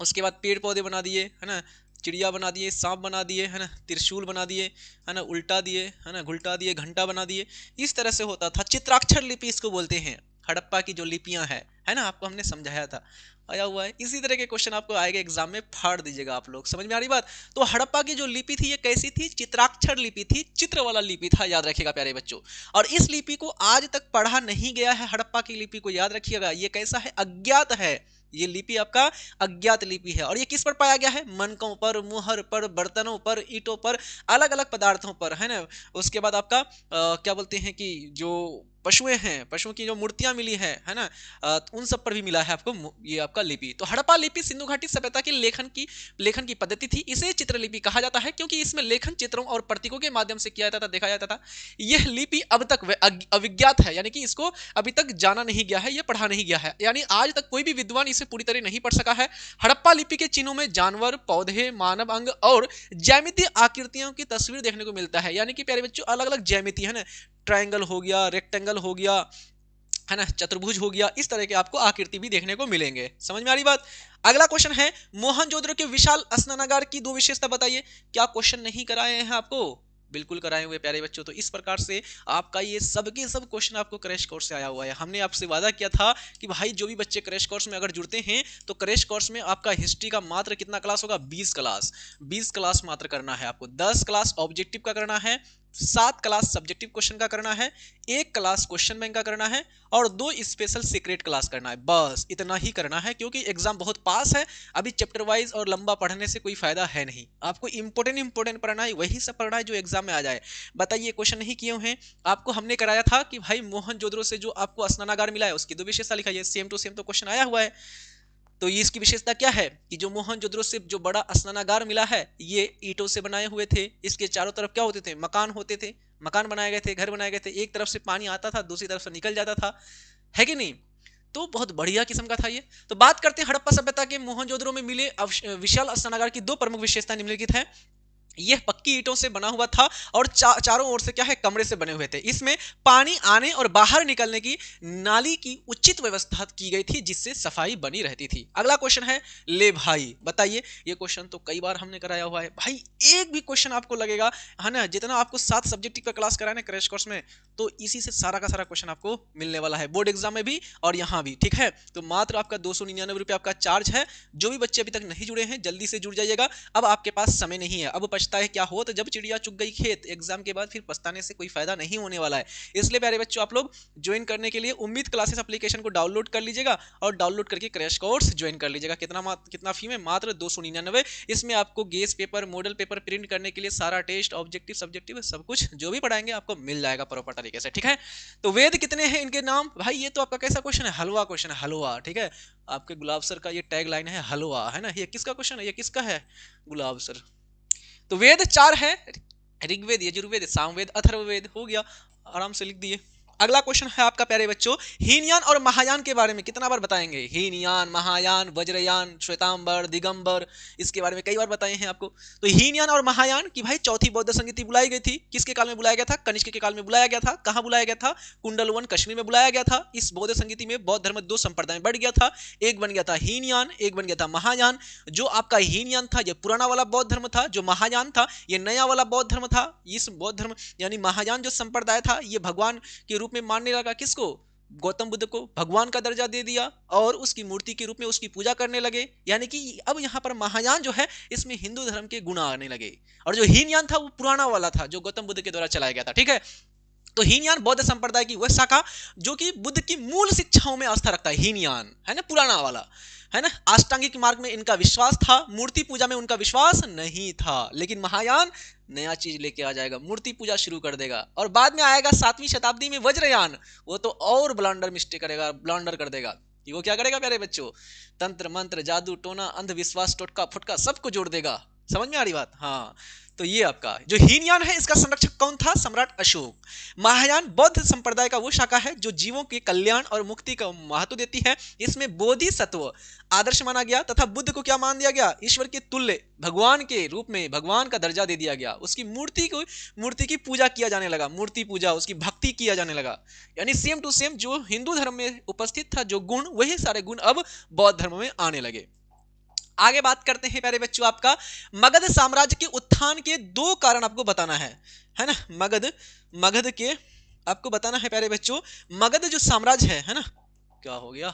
उसके बाद पेड़ पौधे बना दिए है ना, चिड़िया बना दिए, सांप बना दिए है ना, त्रिशूल बना दिए है ना, उल्टा दिए है ना, घुलटा दिए, घंटा बना दिए, इस तरह से होता था। चित्राक्षर लिपि इसको बोलते हैं, हड़प्पा की जो लिपियां है ना, आपको हमने समझाया था, आया हुआ है। इसी तरह के क्वेश्चन आपको आएगा एग्जाम में, फाड़ दीजिएगा आप लोग, समझ में आ रही बात। तो हड़प्पा की जो लिपि थी ये कैसी थी, चित्राक्षर लिपि थी, चित्र वाला लिपि था, याद रखिएगा प्यारे बच्चों। और इस लिपि को आज तक पढ़ा नहीं गया है, हड़प्पा की लिपि को याद रखिएगा। ये कैसा है, अज्ञात है, ये लिपि आपका अज्ञात लिपि है। और ये किस पर पाया गया है, मनकों पर, मुहर पर, बर्तनों पर, ईंटों पर, अलग अलग पदार्थों पर, है ना। उसके बाद आपका क्या बोलते हैं कि जो पशुएं हैं, पशुओं की जो मूर्तियां मिली है ना, उन सब पर भी मिला है आपको ये आपका लिपि। तो हड़प्पा लिपि सिंधु घाटी सभ्यता की लेखन की पद्धति थी। इसे चित्रलिपि कहा जाता है क्योंकि इसमें लेखन चित्रों और प्रतीकों के माध्यम से किया जाता था, देखा जाता था। यह लिपि अब तक अविज्ञात है, यानी कि इसको अभी तक जाना नहीं गया है, यह पढ़ा नहीं गया है, यानी आज तक कोई भी विद्वान इसे पूरी तरह नहीं पढ़ सका है। हड़प्पा लिपि के चिन्हों में जानवर, पौधे, मानव अंग और ज्यामितीय आकृतियों की तस्वीर देखने को मिलता है। यानी कि प्यारे बच्चों अलग अलग ज्यामिति है ना, ट्रायंगल हो गया, रेक्टेंगल हो गया है ना, चतुर्भुज हो गया, इस तरह के आपको आकृति भी देखने को मिलेंगे। समझ में आ रही बात। अगला क्वेश्चन है, मोहनजोदड़ो के विशाल स्नानागार की 2 विशेषता बताइए। क्या क्वेश्चन नहीं कराए हैं आपको, बिल्कुल कराए हुए प्यारे बच्चों। तो इस प्रकार से आपका ये सब के सब क्वेश्चन आपको क्रैश कोर्स से आया हुआ है। हमने आपसे वादा किया था कि भाई जो भी बच्चे क्रैश कोर्स में अगर जुड़ते हैं तो क्रैश कोर्स में आपका हिस्ट्री का मात्र कितना क्लास होगा, 20 क्लास मात्र करना है आपको। 10 क्लास ऑब्जेक्टिव का करना है, 7 क्लास सब्जेक्टिव क्वेश्चन का करना है, 1 क्लास क्वेश्चन बैंक का करना है और 2 स्पेशल सीक्रेट क्लास करना है। बस इतना ही करना है, क्योंकि एग्जाम बहुत पास है। अभी चैप्टर वाइज और लंबा पढ़ने से कोई फायदा है नहीं। आपको इंपॉर्टेंट पढ़ना है, वही सब पढ़ना है जो एग्जाम में आ जाए। बताइए क्वेश्चन नहीं किए हैं आपको हमने कराया था कि भाई मोहनजोदड़ो से जो आपको स्नानागार मिला है उसकी 2 विशेषता लिखाइए। सेम टू सेम तो क्वेश्चन आया हुआ है। तो ये इसकी विशेषता क्या है कि जो मोहनजोदड़ो से जो बड़ा स्नानागार मिला है ये ईंटों से बनाए हुए थे। इसके चारों तरफ क्या होते थे, मकान होते थे, मकान बनाए गए थे, घर बनाए गए थे। एक तरफ से पानी आता था, दूसरी तरफ से निकल जाता था, है कि नहीं। तो बहुत बढ़िया किस्म का था ये। तो बात करते हैं हड़प्पा सभ्यता के मोहनजोदड़ो में मिले विशाल स्नानागार की 2 प्रमुख विशेषता निम्नलिखित है। यह पक्की ईंटों से बना हुआ था और चारों ओर से क्या है, कमरे से बने हुए थे। इसमें पानी आने और बाहर निकलने की नाली की उचित व्यवस्था की गई थी, जिससे सफाई बनी रहती थी। अगला क्वेश्चन है ले भाई। बताइए, ये क्वेश्चन तो कई बार हमने कराया हुआ है भाई। एक भी क्वेश्चन आपको लगेगा है ना, जितना आपको 7 सब्जेक्ट का क्लास कराया ना क्रैश कोर्स में, तो इसी से सारा का सारा क्वेश्चन आपको मिलने वाला है, बोर्ड एग्जाम में भी और यहाँ भी। ठीक है, तो मात्र आपका 299 रुपये आपका चार्ज है। जो भी बच्चे अभी तक नहीं जुड़े हैं जल्दी से जुड़ जाइएगा। अब आपके पास समय नहीं है। अब है क्या हो तो जब चिड़िया चुग गई खेत, एग्जाम के बाद फिर पछताने से कोई फायदा नहीं होने वाला है। इसलिए प्यारे बच्चों, आप लोग ज्वाइन करने के लिए उम्मीद क्लासेस एप्लीकेशन को डाउनलोड कर लीजिएगा और डाउनलोड करके क्रैश कोर्स ज्वाइन कर लीजिएगा। कितना फी में, मात्र 299। इसमें आपको guess paper, model paper print करने के लिए सारा टेस्ट, ऑब्जेक्टिव, सब्जेक्टिव सब कुछ जो भी पढ़ाएंगे आपको मिल जाएगा प्रॉपर तरीके से। ठीक है, तो वेद कितने हैं इनके नाम भाई। ये तो आपका कैसा क्वेश्चन है, हलवा क्वेश्चन है, हलवा। ठीक है, आपके गुलाब सर का ये टैग लाइन है हलवा, है ना। ये किसका क्वेश्चन है, ये किसका है, गुलाब सर। तो वेद 4 है, ऋग्वेद, यजुर्वेद, सामवेद, अथर्ववेद। हो गया, आराम से लिख दिए। अगला क्वेश्चन है आपका प्यारे बच्चों, हीनयान और महायान के बारे में कितना बार बताएंगे। हीनयान, महायान, वज्रयान, श्वेतांबर, दिगंबर, इसके बारे में कई बार बताए हैं आपको। तो हीनयान और महायान की भाई चौथी बौद्ध संगति बुलाई गई थी। किसके काल में बुलाया गया था, कनिष्क के काल में बुलाया गया था। कहां बुलाया गया था, कुंडलवन कश्मीर में बुलाया गया था। इस बौद्ध संगति में बौद्ध धर्म 2 संप्रदाय बढ़ गया था। एक बन गया था हीनयान, एक बन गया था महायान। जो आपका हीनयान था ये पुराना वाला बौद्ध धर्म था, जो महायान था ये नया वाला बौद्ध धर्म था। इस बौद्ध धर्म यानी महायान जो संप्रदाय था ये भगवान के रूप में मानने लगा किसको, गौतम बुद्ध को भगवान का दर्जा दे दिया और उसकी मूर्ति के रूप में उसकी पूजा करने लगे। यानी कि अब यहां पर महायान जो है इसमें हिंदू धर्म के गुण आने लगे। और जो हीनयान था वो पुराना वाला था जो गौतम बुद्ध के द्वारा चलाया गया था। ठीक है, तो हीनयान बौद्ध संप्रदाय की वह शाखा जो कि बुद्ध की मूल शिक्षाओं में आस्था रखता है। हीनयान है ना, पुराना वाला है ना। अष्टांगिक मार्ग में इनका विश्वास था, मूर्ति पूजा में उनका विश्वास नहीं था। लेकिन महायान नया चीज लेके आ जाएगा, मूर्ति पूजा शुरू कर देगा। और बाद में आएगा 7वीं शताब्दी में वज्रयान, वो तो और ब्लंडर मिस्टेक करेगा, ब्लंडर कर देगा। वो क्या करेगा प्यारे बच्चों, तंत्र मंत्र, जादू टोना, अंधविश्वास, टोटका फुटका सबको जोड़ देगा। समझ में आ रही बात। हाँ, तो ये आपका जो हीनयान है इसका संरक्षक कौन था, सम्राट अशोक। महायान बौद्ध संप्रदाय का वो शाखा है जो जीवों के कल्याण और मुक्ति का महत्व देती है। इसमें बोधिसत्व आदर्श माना गया तथा बुद्ध को क्या मान दिया गया, ईश्वर के तुल्य, भगवान के रूप में भगवान का दर्जा दे दिया गया। उसकी मूर्ति की पूजा किया जाने लगा, मूर्ति पूजा, उसकी भक्ति किया जाने लगा। यानी सेम टू सेम जो हिंदू धर्म में उपस्थित था जो गुण, वही सारे गुण अब बौद्ध धर्म में आने लगे। आगे बात करते हैं प्यारे बच्चों, आपका मगध साम्राज्य के उत्थान के 2 कारण आपको बताना है ना। मगध के आपको बताना है प्यारे बच्चों, मगध जो साम्राज्य है ना, क्या हो गया,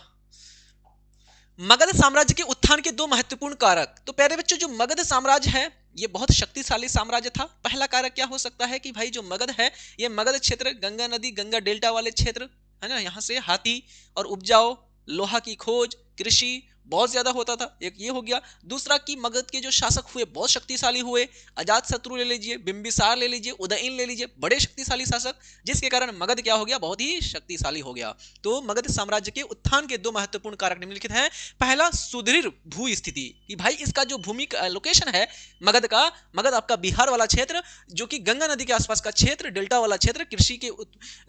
मगध साम्राज्य के उत्थान के 2 महत्वपूर्ण कारक। तो प्यारे बच्चों जो मगध साम्राज्य है ये बहुत शक्तिशाली साम्राज्य था। पहला कारक क्या हो सकता है कि भाई जो मगध है ये मगध क्षेत्र, गंगा नदी, गंगा डेल्टा वाले क्षेत्र है ना, यहाँ से हाथी और उपजाऊ, लोहा की खोज, कृषि बहुत ज्यादा होता था। एक ये हो गया। दूसरा कि मगध के जो शासक हुए बहुत शक्तिशाली हुए। अजात शत्रु ले लीजिए, बिंबिसार ले लीजिए, उदयन ले लीजिए, बड़े शक्तिशाली शासक, जिसके कारण मगध क्या हो गया, बहुत ही शक्तिशाली हो गया। तो मगध साम्राज्य के उत्थान के 2 महत्वपूर्ण कारक निम्नलिखित हैं। पहला, सुदृढ़ भू स्थिति, कि भाई इसका जो भूमि लोकेशन है मगध का, मगध आपका बिहार वाला क्षेत्र जो कि गंगा नदी के आसपास का क्षेत्र, डेल्टा वाला क्षेत्र, कृषि के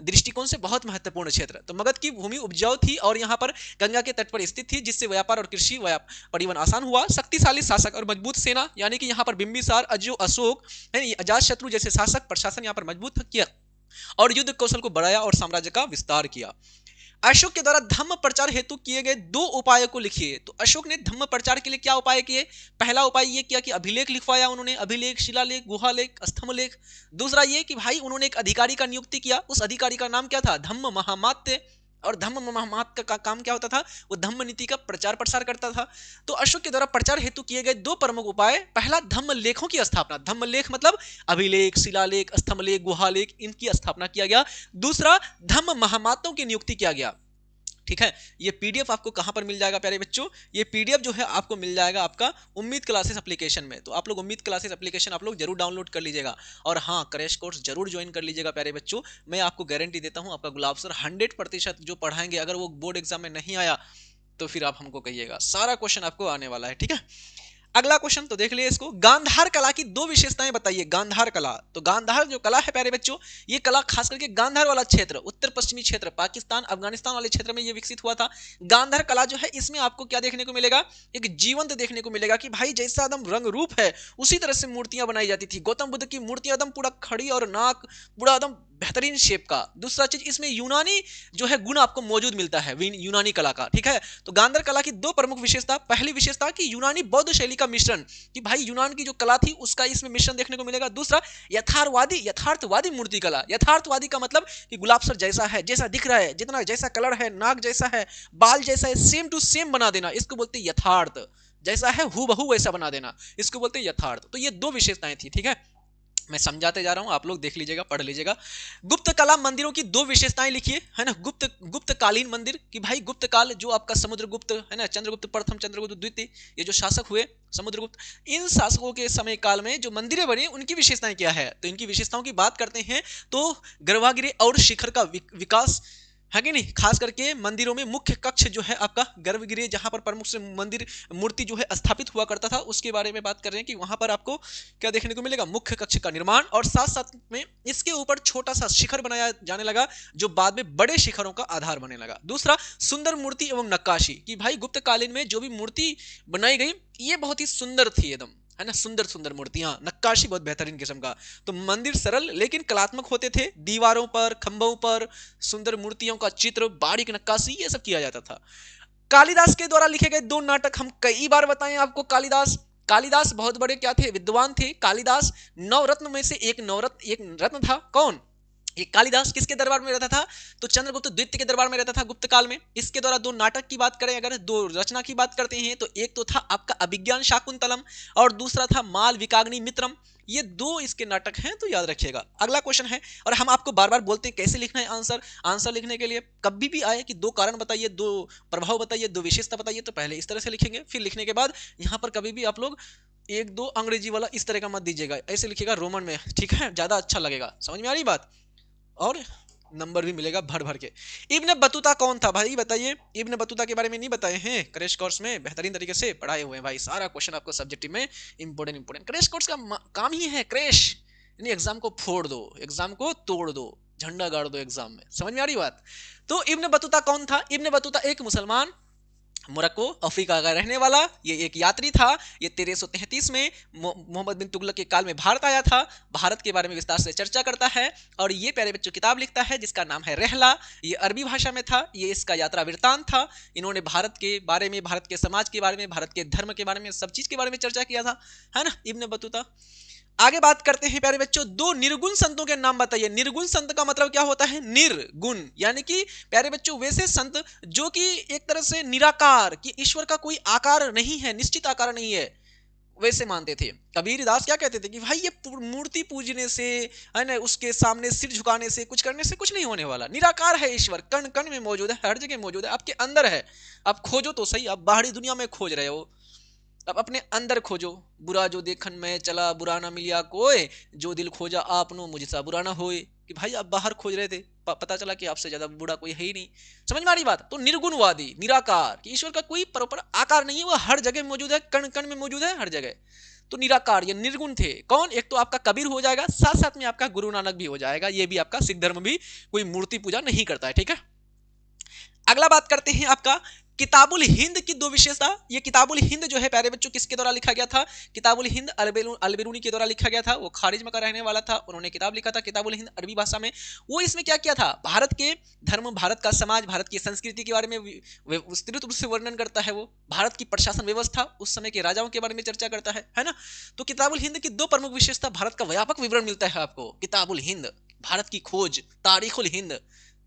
दृष्टिकोण से बहुत महत्वपूर्ण क्षेत्र। तो मगध की भूमि उपजाऊ थी और यहाँ पर गंगा के तट पर स्थित थी, जिससे व्यापार कृषि परिवहन आसान हुआ। शक्तिशाली शासक और मजबूत सेना, यानी कि यहाँ पर बिंबिसार, अशोक, अजातशत्रु जैसे शासक, प्रशासन यहाँ पर मजबूत किया और युद्ध कौशल को बढ़ाया और साम्राज्य का विस्तार किया। अशोक के द्वारा धम्म प्रचार हेतु किए गए 2 उपायों को लिखिए। तो अशोक ने धम्म प्रचार के लिए क्या उपाय किए, पहला उपाय ये किया कि अभिलेख लिखवाया उन्होंने, अभिलेख, शिलालेख, गुहालेख, स्तंभलेख। दूसरा ये कि भाई उन्होंने एक अधिकारी का नियुक्ति किया, उस अधिकारी का नाम क्या था, धम्म महामात्य और धम्म महामात का काम क्या होता था, वो धम्म नीति का प्रचार प्रसार करता था। तो अशोक के द्वारा प्रचार हेतु किए गए दो प्रमुख उपाय, पहला धम्म लेखों की स्थापना, धम्म लेख मतलब अभिलेख, शिलालेख, स्तंभलेख, गुहालेख, इनकी स्थापना किया गया। दूसरा धम्म महामातों की नियुक्ति किया गया। ठीक है, ये पीडीएफ आपको कहां पर मिल जाएगा प्यारे बच्चों, ये पीडीएफ जो है आपको मिल जाएगा आपका उम्मीद क्लासेस एप्लीकेशन में। तो आप लोग उम्मीद क्लासेस एप्लीकेशन आप लोग जरूर डाउनलोड कर लीजिएगा, और हाँ, क्रैश कोर्स जरूर ज्वाइन कर लीजिएगा प्यारे बच्चों। मैं आपको गारंटी देता हूं आपका गुलाब सर 100% जो पढ़ाएंगे, अगर वो बोर्ड एग्जाम में नहीं आया तो फिर आप हमको कहिएगा, सारा क्वेश्चन आपको आने वाला है। ठीक है, अगला क्वेश्चन तो देख लिए इसको, गांधार कला की दो विशेषताएं बताइए। गांधार कला, तो गांधार जो कला है प्यारे बच्चों, ये कला खास करके गांधार वाला क्षेत्र, उत्तर पश्चिमी क्षेत्र, पाकिस्तान अफगानिस्तान वाले क्षेत्र में ये विकसित हुआ था। गांधार कला जो है, इसमें आपको क्या देखने को मिलेगा, एक जीवंत देखने को मिलेगा कि भाई जैसा एकदम रंग रूप है उसी तरह से मूर्तियां बनाई जाती थी। गौतम बुद्ध की मूर्तियां एकदम पूरा खड़ी और नाक पूरा एकदम बेहतरीन शेप का। दूसरा चीज, इसमें यूनानी जो है गुण आपको मौजूद मिलता है, यूनानी कला का। ठीक है, तो गांधार कला की दो प्रमुख विशेषता, पहली विशेषता कि यूनानी बौद्ध शैली का मिश्रण, कि भाई यूनान की जो कला थी उसका इसमें मिश्रण देखने को मिलेगा। दूसरा, यथार्थवादी मूर्ति कला। यथार्थवादी का मतलब कि गुलाब सर जैसा है, जैसा दिख रहा है, जितना जैसा कलर है, नाक जैसा है, बाल जैसा है, सेम टू सेम बना देना, इसको बोलते हैं यथार्थ। जैसा है हूबहू वैसा बना देना, इसको बोलते हैं यथार्थ। तो ये दो विशेषताएं थी। ठीक है, मैं समझाते जा रहा हूं, आप लोग देख लीजिएगा, पढ़ लीजिएगा। गुप्त कला मंदिरों की दो विशेषताएं लिखिए, है ना। गुप्त कालीन मंदिर, कि भाई गुप्त काल जो आपका समुद्रगुप्त है ना, चंद्रगुप्त प्रथम, चंद्रगुप्त द्वितीय, ये जो शासक हुए समुद्रगुप्त, इन शासकों के समय काल में जो मंदिरें बनी उनकी विशेषताएं क्या है। तो इनकी विशेषताओं की बात करते हैं तो गर्भगृह और शिखर का विकास है कि नहीं। खास करके मंदिरों में मुख्य कक्ष जो है आपका गर्भगृह, जहां पर प्रमुख से मंदिर मूर्ति जो है स्थापित हुआ करता था, उसके बारे में बात कर रहे हैं कि वहां पर आपको क्या देखने को मिलेगा, मुख्य कक्ष का निर्माण, और साथ साथ में इसके ऊपर छोटा सा शिखर बनाया जाने लगा जो बाद में बड़े शिखरों का आधार बनने लगा। दूसरा, सुंदर मूर्ति एवं नक्काशी, कि भाई गुप्त कालीन में जो भी मूर्ति बनाई गई ये बहुत ही सुंदर थी एकदम, है ना, सुंदर सुंदर मूर्तियां, नक्काशी बहुत बेहतरीन किस्म का। तो मंदिर सरल लेकिन कलात्मक होते थे, दीवारों पर, खंभों पर सुंदर मूर्तियों का चित्र, बारीक नक्काशी, ये सब किया जाता था। कालिदास के द्वारा लिखे गए दो नाटक, हम कई बार बताएं आपको, कालिदास बहुत बड़े क्या थे, विद्वान थे। कालिदास नवरत्न में से एक रत्न था। कौन? ये कालिदास किसके दरबार में रहता था, तो चंद्रगुप्त द्वितीय के दरबार में रहता था गुप्त काल में। इसके द्वारा दो नाटक की बात करें, अगर दो रचना की बात करते हैं, तो एक तो था आपका अभिज्ञान शाकुंतलम और दूसरा था मालविकाग्नि मित्रम। ये दो इसके नाटक हैं, तो याद रखिएगा। अगला क्वेश्चन है, और हम आपको बार बार बोलते हैं कैसे लिखना है आंसर लिखने के लिए कभी भी आए कि दो कारण बताइए, दो प्रभाव बताइए, दो विशेषता बताइए, तो पहले इस तरह से लिखेंगे, फिर लिखने के बाद यहाँ पर कभी भी आप लोग एक दो अंग्रेजी वाला इस तरह का मत दीजिएगा, ऐसे लिखिएगा रोमन में। ठीक है, ज्यादा अच्छा लगेगा, समझ में आ रही बात, और नंबर भी मिलेगा भर भर के। इब्न बतूता कौन था भाई, बताइए। इब्न बतूता के बारे में नहीं बताए हैं क्रैश कोर्स में, बेहतरीन तरीके से पढ़ाए हुए हैं भाई, सारा क्वेश्चन आपको सब्जेक्टिव में इंपोर्टेंट। क्रैश कोर्स का काम ही है क्रैश, यानी एग्जाम को फोड़ दो, एग्जाम को तोड़ दो, झंडा गाड़ दो एग्जाम में, समझ में आ रही बात। तो इब्न बतूता कौन था? इब्न बतूता एक मुसलमान, मोरक्को अफ्रीका का रहने वाला ये एक यात्री था। ये 1333 में मोहम्मद बिन तुगलक के काल में भारत आया था। भारत के बारे में विस्तार से चर्चा करता है, और ये प्यारे बच्चों किताब लिखता है जिसका नाम है रहला। ये अरबी भाषा में था, ये इसका यात्रा वृत्तांत था। इन्होंने भारत के बारे में, भारत के समाज के बारे में, भारत के धर्म के बारे में, सब चीज के बारे में चर्चा किया था, है ना, इब्न बतूता। आगे बात करते हैं प्यारे बच्चों, दो निर्गुण संतों के नाम बताइए। निर्गुण संत का मतलब क्या होता है? निर्गुण, यानी कि प्यारे बच्चों वैसे संत जो कि एक तरह से निराकार, कि ईश्वर का कोई आकार नहीं है, निश्चित आकार नहीं है, वैसे मानते थे। कबीरदास क्या कहते थे कि भाई ये मूर्ति पूजने से, है ना, उसके सामने सिर झुकाने से, कुछ करने से कुछ नहीं होने वाला। निराकार है ईश्वर, कण कण में मौजूद है, हर जगह मौजूद है, आपके अंदर है। आप खोजो तो सही, आप बाहरी दुनिया में खोज रहे हो, अब अपने अंदर खोजो। बुरा जो देखन में चला, बुरा ना मिलिया कोई, जो दिल खोजा आपनो मुझसा बुरा ना होए। कि भाई आप बाहर खोज रहे थे, पता चला कि आपसे ज्यादा बुरा कोई है ही नहीं। समझ में आ रही बात। तो निर्गुणवादी, निराकार, कि ईश्वर का कोई प्रॉपर आकार नहीं है, वो हर जगह मौजूद है, कण कण में मौजूद है, हर जगह। तो निराकार, ये निर्गुण थे। कौन? एक तो आपका कबीर हो जाएगा, साथ साथ में आपका गुरु नानक भी हो जाएगा। ये भी आपका सिख धर्म भी कोई मूर्ति पूजा नहीं करता है, ठीक है। अगला बात करते हैं आपका किताबुल हिंद की दो विशेषता। ये किताबुल हिंद जो है प्यारे बच्चों किसके द्वारा लिखा गया था? किताबुल हिंद अलबेरूनी के द्वारा लिखा गया था। वो खारिज का रहने वाला था, उन्होंने किताब लिखा था किताबुल हिंद अरबी भाषा में। वो इसमें क्या किया था? भारत के धर्म, भारत का समाज, भारत की संस्कृति के बारे में विस्तृत रूप से वर्णन करता है। वो भारत की प्रशासन व्यवस्था, उस समय के राजाओं के बारे में चर्चा करता है ना। तो किताबुल हिंद की दो प्रमुख विशेषता, भारत का व्यापक विवरण मिलता है आपको। किताबुल हिंद, भारत की खोज, तारीखुल हिंद,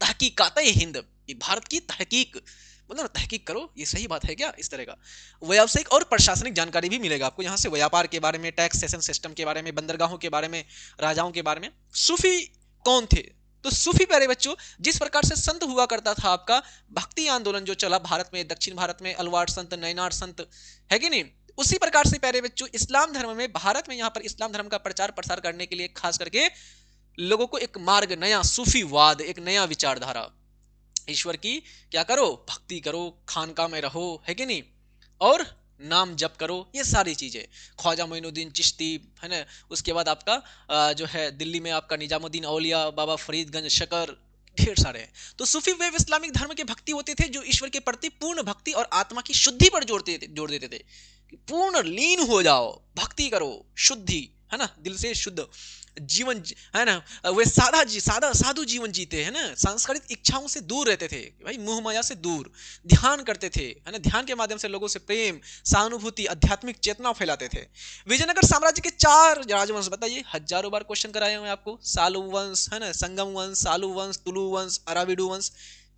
तहकीकात हिंद, ये भारत की तहकीक, मतलब तहकीक करो, ये सही बात है क्या, इस तरह का। व्यावसायिक और प्रशासनिक जानकारी भी मिलेगा आपको यहाँ से, व्यापार के बारे में, टैक्स सेशन सिस्टम के बारे में, बंदरगाहों के बारे में, राजाओं के बारे में। सूफी कौन थे? तो सूफी प्यारे बच्चों, जिस प्रकार से संत हुआ करता था आपका, भक्ति आंदोलन जो चला भारत में, दक्षिण भारत में, अलवार संत, नैनार संत, है कि नहीं, उसी प्रकार से प्यारे बच्चों इस्लाम धर्म में, भारत में यहाँ पर इस्लाम धर्म का प्रचार प्रसार करने के लिए खास करके लोगों को एक मार्ग, नया सूफीवाद, एक नया विचारधारा, ईश्वर की क्या करो, भक्ति करो, खानका में रहो, है कि नहीं, और नाम जप करो, ये सारी चीजें। ख्वाजा मोइनुद्दीन चिश्ती, है ना, उसके बाद आपका जो है दिल्ली में आपका निजामुद्दीन औलिया, बाबा फरीदगंज शकर, ढेर सारे हैं। तो सूफी वेव इस्लामिक धर्म के भक्ति होते थे जो ईश्वर के प्रति पूर्ण भक्ति और आत्मा की शुद्धि पर जोड़ देते थे, पूर्ण लीन हो जाओ, भक्ति करो, शुद्धि, है ना, दिल से शुद्ध जीवन, है ना, वे सादा साधु जीवन जीते, है ना, सांस्कृतिक इच्छाओं से दूर रहते थे भाई, मोह माया से दूर, ध्यान करते थे, है ना, ध्यान के माध्यम से लोगों से प्रेम, सहानुभूति, आध्यात्मिक चेतना फैलाते थे। विजयनगर साम्राज्य के 4 राजवंश बताइए, हजारों बार क्वेश्चन कराए हुए आपको, सालु वंश, है ना, संगम वंश, सालु वंश, तुलु वंश, अराविडु वंश,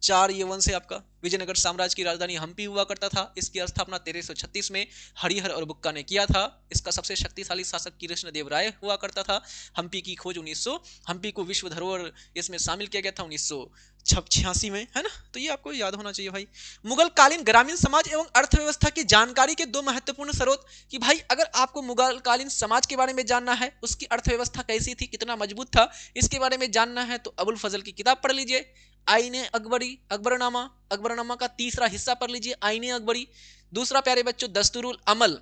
4 ये वंश है आपका। विजयनगर साम्राज्य की राजधानी हम्पी हुआ करता था। इसकी स्थापना 1336 में हरिहर और बुक्का ने किया था। इसका सबसे शक्तिशाली शासक कृष्णदेवराय हुआ करता था। हम्पी की खोज 1900, हम्पी को विश्व धरोहर इसमें शामिल किया गया था 1986 में, है ना, तो ये आपको याद होना चाहिए भाई। मुगल कालीन ग्रामीण समाज एवं अर्थव्यवस्था की जानकारी के 2 महत्वपूर्ण स्रोत, कि भाई अगर आपको मुगल कालीन समाज के बारे में जानना है, उसकी अर्थव्यवस्था कैसी थी, कितना मजबूत था, इसके बारे में जानना है तो अबुल फजल की किताब पढ़ लीजिए, आईने अकबरी, अकबरनामा का तीसरा हिस्सा पढ़ लीजिए, आईने अकबरी। दूसरा प्यारे बच्चों दस्तूरुल अमल,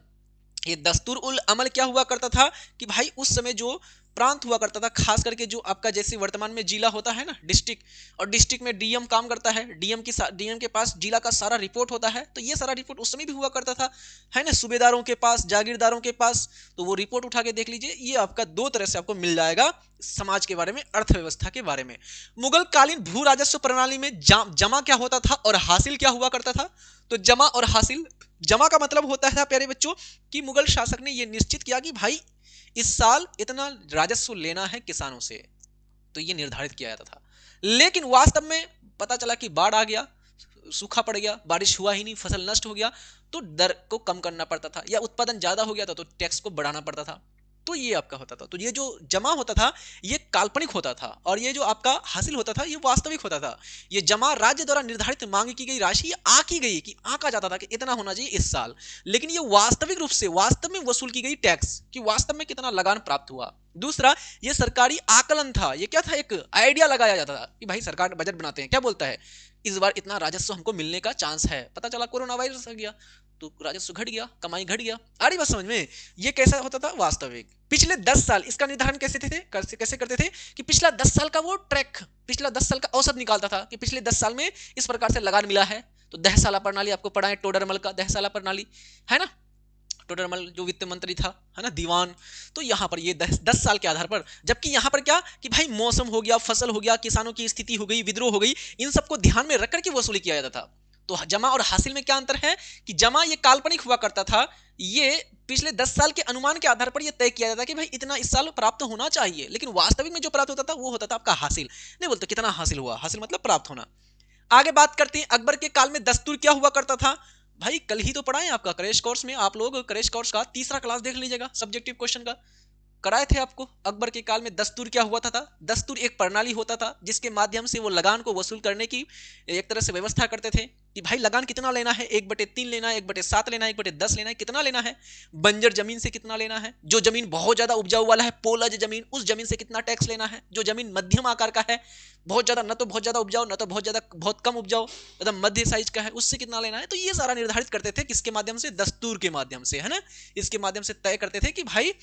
ये दस्तूरुल अमल क्या हुआ करता था कि भाई उस समय जो प्रांत हुआ करता था, खास करके जो आपका जैसे वर्तमान में जिला होता है ना, डिस्ट्रिक्ट, और डिस्ट्रिक्ट में डीएम काम करता है, डीएम के पास जिला का सारा रिपोर्ट होता है, तो ये सारा रिपोर्ट उस समय भी हुआ करता था, है ना, सूबेदारों के पास, जागीरदारों के पास, तो वो रिपोर्ट उठा के देख लीजिए, ये आपका 2 तरह से आपको मिल जाएगा समाज के बारे में, अर्थव्यवस्था के बारे में। मुगल कालीन भू राजस्व प्रणाली में जमा क्या होता था और हासिल क्या हुआ करता था, तो जमा और हासिल, जमा का मतलब होता था प्यारे बच्चों कि मुगल शासक ने यह निश्चित किया कि भाई इस साल इतना राजस्व लेना है किसानों से, तो ये निर्धारित किया जाता था। लेकिन वास्तव में पता चला कि बाढ़ आ गया, सूखा पड़ गया, बारिश हुआ ही नहीं, फसल नष्ट हो गया, तो दर को कम करना पड़ता था, या उत्पादन ज्यादा हो गया था तो टैक्स को बढ़ाना पड़ता था, तो ये आपका होता था। तो ये जो जमा होता था ये काल्पनिक होता था, और ये जो आपका हासिल होता था ये वास्तविक होता था। ये जमा राज्य द्वारा निर्धारित मांग की गई राशि आकी गई, कि आका जाता था कि इतना होना चाहिए इस साल, लेकिन ये वास्तविक रूप से वास्तव में वसूल की गई टैक्स, कि वास्तव में कितना लगान प्राप्त हुआ। दूसरा, ये सरकारी आकलन था, ये क्या था, एक आइडिया लगाया जाता था कि भाई सरकार बजट बनाते हैं, क्या बोलता है इस बार इतना राजस्व हमको मिलने का चांस है, पता चला कोरोना वायरस आ गया तो राजस्व घट गया, कमाई घट गया। आ रही बात समझ में, ये कैसा होता था, वास्तविक। पिछले 10 साल इसका निर्धारण कैसे करते थे कि पिछला 10 साल का वो ट्रैक, पिछला 10 साल का औसत निकालता था कि पिछले 10 साल में इस प्रकार से लगान मिला है। तो दहसाला प्रणाली आपको पढ़ा है, टोडरमल का दहसाला प्रणाली, है ना, टोडरमल जो वित्त मंत्री था, है ना, दीवान। तो यहाँ पर ये 10 साल के आधार पर, जबकि यहाँ पर क्या कि भाई मौसम हो गया, फसल हो गया, किसानों की स्थिति हो गई, विद्रोह हो गई, इन सबको ध्यान में रखकर के वसूली किया जाता था। तो जमा और हासिल में क्या अंतर है कि जमा ये काल्पनिक हुआ करता था, ये पिछले 10 साल के अनुमान के आधार पर ये तय किया जाता कि भाई इतना इस साल प्राप्त होना चाहिए, लेकिन वास्तविक में जो प्राप्त होता था वो होता था आपका हासिल। नहीं बोलते कितना हासिल हुआ, हासिल मतलब प्राप्त होना। आगे बात करते हैं अकबर के काल में दस्तूर क्या हुआ करता था। भाई कल ही तो पढ़ा है आपका क्रैश कोर्स में, आप लोग क्रैश कोर्स का तीसरा क्लास देख लीजिएगा, सब्जेक्टिव क्वेश्चन का कराए थे आपको। अकबर के काल में दस्तूर क्या हुआ था, दस्तूर एक प्रणाली होता था जिसके माध्यम से वो लगान को वसूल करने की एक तरह से व्यवस्था करते थे कि भाई लगान कितना लेना है, 1/3 लेना है, 1/7 लेना है, 1/10 लेना है, कितना लेना है, बंजर जमीन से कितना लेना है, जो जमीन बहुत ज्यादा उपजाऊ वाला है, पोलज जमीन, उस जमीन से कितना टैक्स लेना है, जो जमीन मध्यम आकार का है, बहुत ज्यादा न तो बहुत ज्यादा उपजाऊ, न तो बहुत कम उपजाऊ, एकदम मध्य साइज का है, उससे कितना लेना है। तो ये सारा निर्धारित करते थे किसके माध्यम से, दस्तूर के माध्यम से, है ना, इसके माध्यम से तय करते थे कि भाई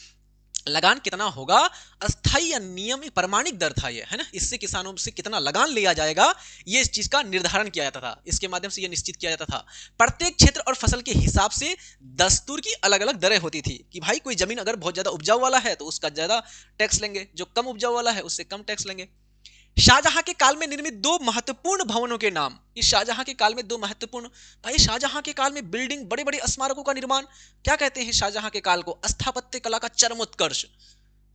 लगान कितना होगा। अस्थायी या नियमित प्रमाणिक दर था ये, है ना, इससे किसानों से कितना लगान लिया जाएगा ये इस चीज का निर्धारण किया जाता था, इसके माध्यम से ये निश्चित किया जाता था। प्रत्येक क्षेत्र और फसल के हिसाब से दस्तूर की अलग अलग दरें होती थी कि भाई कोई जमीन अगर बहुत ज्यादा उपजाऊ वाला है तो उसका ज्यादा टैक्स लेंगे, जो कम उपजाऊ वाला है उससे कम टैक्स लेंगे। शाहजहां के काल में निर्मित 2 महत्वपूर्ण भवनों के नाम, इस शाहजहां के काल में 2 महत्वपूर्ण, भाई शाहजहां के काल में बिल्डिंग, बड़े बड़े स्मारकों का निर्माण, क्या कहते हैं शाहजहां के काल को, स्थापत्य कला का चरमोत्कर्ष।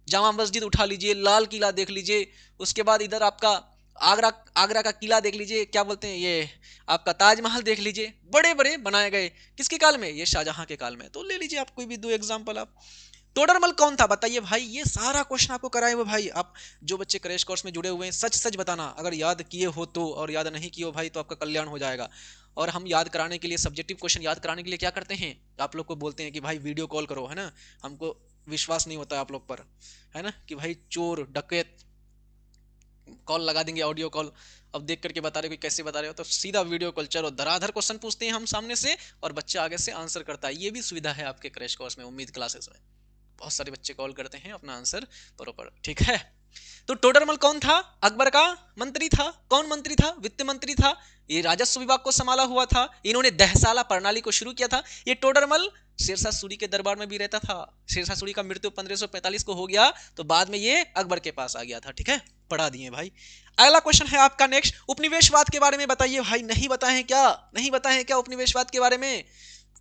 जामा मस्जिद उठा लीजिए, लाल किला देख लीजिए, उसके बाद इधर आपका आगरा, आगरा का किला देख लीजिए, क्या बोलते हैं ये आपका ताजमहल देख लीजिए, बड़े बड़े बनाए गए, किसके काल में? ये शाहजहां के काल में। तो ले लीजिए आप कोई भी दो एग्जांपल आप। टोडरमल कौन था बताइए भाई, ये सारा क्वेश्चन आपको कराए हुए भाई। आप जो बच्चे क्रैश कोर्स में जुड़े हुए हैं सच सच बताना, अगर याद किए हो तो, और याद नहीं किए हो भाई तो आपका कल्याण हो जाएगा। और हम याद कराने के लिए, सब्जेक्टिव क्वेश्चन याद कराने के लिए क्या करते हैं, आप लोग को बोलते हैं कि भाई वीडियो कॉल करो, है ना। हमको विश्वास नहीं होता है आप लोग पर, है ना, कि भाई चोर डकैत कॉल लगा देंगे, ऑडियो कॉल। अब देख करके बता रहे हो कि कैसे बता रहे हो, तो सीधा वीडियो कॉल, चलो धराधर क्वेश्चन पूछते हैं हम सामने से और बच्चा आगे से आंसर करता है। ये भी सुविधा है आपके क्रैश कोर्स में, उम्मीद क्लासेस में। बहुत सारे बच्चे कॉल करते हैं अपना आंसर प्रॉपर, ठीक है। तो टोडरमल कौन था? अकबर का मंत्री था। कौन मंत्री था? वित्त मंत्री था। ये राजस्व विभाग को संभाला हुआ था। इन्होंने दहसाला प्रणाली को शुरू किया था। ये टोडरमल शेरशाह सूरी के दरबार में भी रहता था। शेरशाह सूरी का मृत्यु 1545 को हो गया, तो बाद में ये अकबर के पास आ गया था, ठीक है। पढ़ा दिए भाई। अगला क्वेश्चन है आपका नेक्स्ट, उपनिवेशवाद के बारे में बताइए भाई। नहीं बताए हैं क्या? नहीं बताए हैं क्या उपनिवेशवाद के बारे में?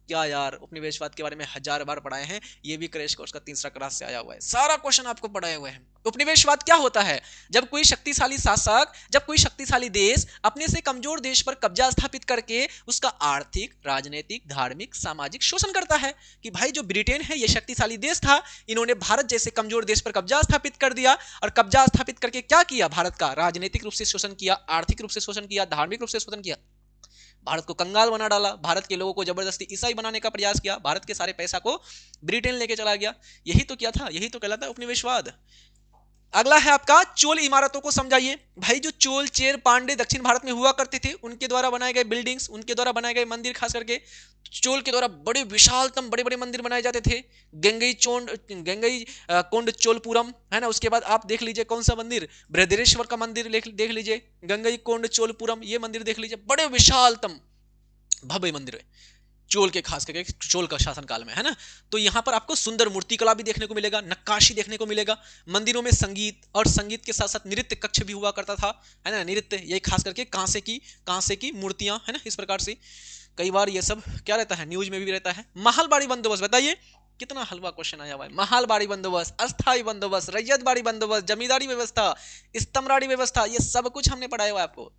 क्या यार, उपनिवेशवाद के बारे में 1000 बार पढ़ाए हैं, ये भी क्रैश कोर्स का तीसरा क्लास से आया हुआ है, सारा क्वेश्चन आपको पढ़ाए हुए हैं। उपनिवेशवाद क्या होता है? जब कोई शक्तिशाली शासक, जब कोई शक्तिशाली देश अपने से कमजोर देश पर कब्जा स्थापित करके उसका आर्थिक, राजनीतिक, धार्मिक, सामाजिक शोषण करता है। कि भाई जो ब्रिटेन है ये शक्तिशाली देश था, इन्होंने भारत जैसे कमजोर देश पर कब्जा स्थापित कर दिया, और कब्जा स्थापित करके क्या किया? भारत का राजनीतिक रूप से शोषण किया, आर्थिक रूप से शोषण किया, धार्मिक रूप से शोषण किया, भारत को कंगाल बना डाला, भारत के लोगों को जबरदस्ती ईसाई बनाने का प्रयास किया, भारत के सारे पैसा को ब्रिटेन लेके चला गया। यही तो क्या था, यही तो कहलाता है उपनिवेशवाद। अगला है आपका चोल इमारतों को समझाइए भाई। जो चोल, चेर, पांडे दक्षिण भारत में हुआ करते थे, उनके द्वारा बनाए गए बिल्डिंग्स, उनके द्वारा बनाए गए मंदिर, खास करके चोल के द्वारा बड़े विशालतम बड़े बड़े मंदिर बनाए जाते थे। गंगई चोंड, गंगई कोंड चोलपुरम, है ना। उसके बाद आप देख लीजिए कौन सा मंदिर, बृहदेश्वर का मंदिर देख लीजिए, गंगई कोंड चोलपुरम, ये मंदिर देख लीजिए, बड़े विशालतम भव्य मंदिर है चोल के, खास करके चोल का शासन काल में, है ना। तो यहाँ पर आपको सुंदर मूर्तिकला भी देखने को मिलेगा, नक्काशी देखने को मिलेगा, मंदिरों में संगीत, और संगीत के साथ साथ नृत्य कक्ष भी हुआ करता था, है ना। नृत्य, ये खास करके कांसे की मूर्तियां, है ना, इस प्रकार से। कई बार ये सब क्या रहता है, न्यूज में भी रहता है। महलबाड़ी बंदोबस्त बताइए, कितना हलवा क्वेश्चन आया हुआ है। महलबाड़ी बंदोबस्त, अस्थायी बंदोबस्त, रैयतबाड़ी बंदोबस्त, जमींदारी व्यवस्था, स्तम्भराड़ी व्यवस्था, ये सब कुछ हमने पढ़ाया हुआ है आपको।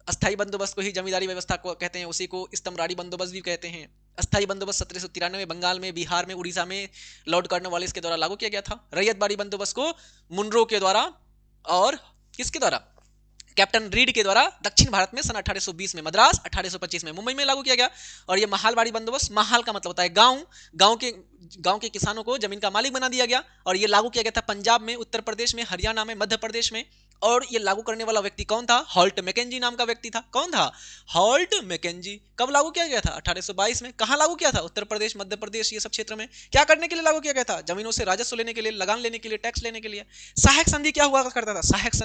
अस्थाई बंदोबस्त को ही जमींदारी व्यवस्था को कहते हैं, उसी को स्तम्भराड़ी बंदोबस्त भी कहते हैं। अस्थाई बंदोबस्त 1793 बंगाल में, बिहार में, उड़ीसा में लॉर्ड कॉर्नवालिस के द्वारा लागू किया गया था। रैयतबाड़ी बंदोबस्त को मुनरो के द्वारा और किसके द्वारा, कैप्टन रीड के द्वारा दक्षिण भारत में सन 1820 में मद्रास, 1825 में मुंबई में लागू किया गया। और ये महालबाड़ी बंदोबस्त, महाल का मतलब होता है गांव, गांव के किसानों को जमीन का मालिक बना दिया गया। और ये लागू किया गया था पंजाब में, उत्तर प्रदेश में, हरियाणा में, मध्य प्रदेश में। और ये लागू करने वाला व्यक्ति कौन था? हॉल्ट मैकेंजी नाम का व्यक्ति था। कौन था? Holt Mackenzie. कब लागू किया गया था? 1822 में। कहां लागू किया था? उत्तर प्रदेश, मध्य प्रदेश, ये सब क्षेत्र में। क्या करने के लिए लागू किया गया था? जमीनों से राजस्व लेने के लिए, लगान लेने के लिए, टैक्स लेने के लिए। सहायक संधि क्या हुआ करता था? सहायक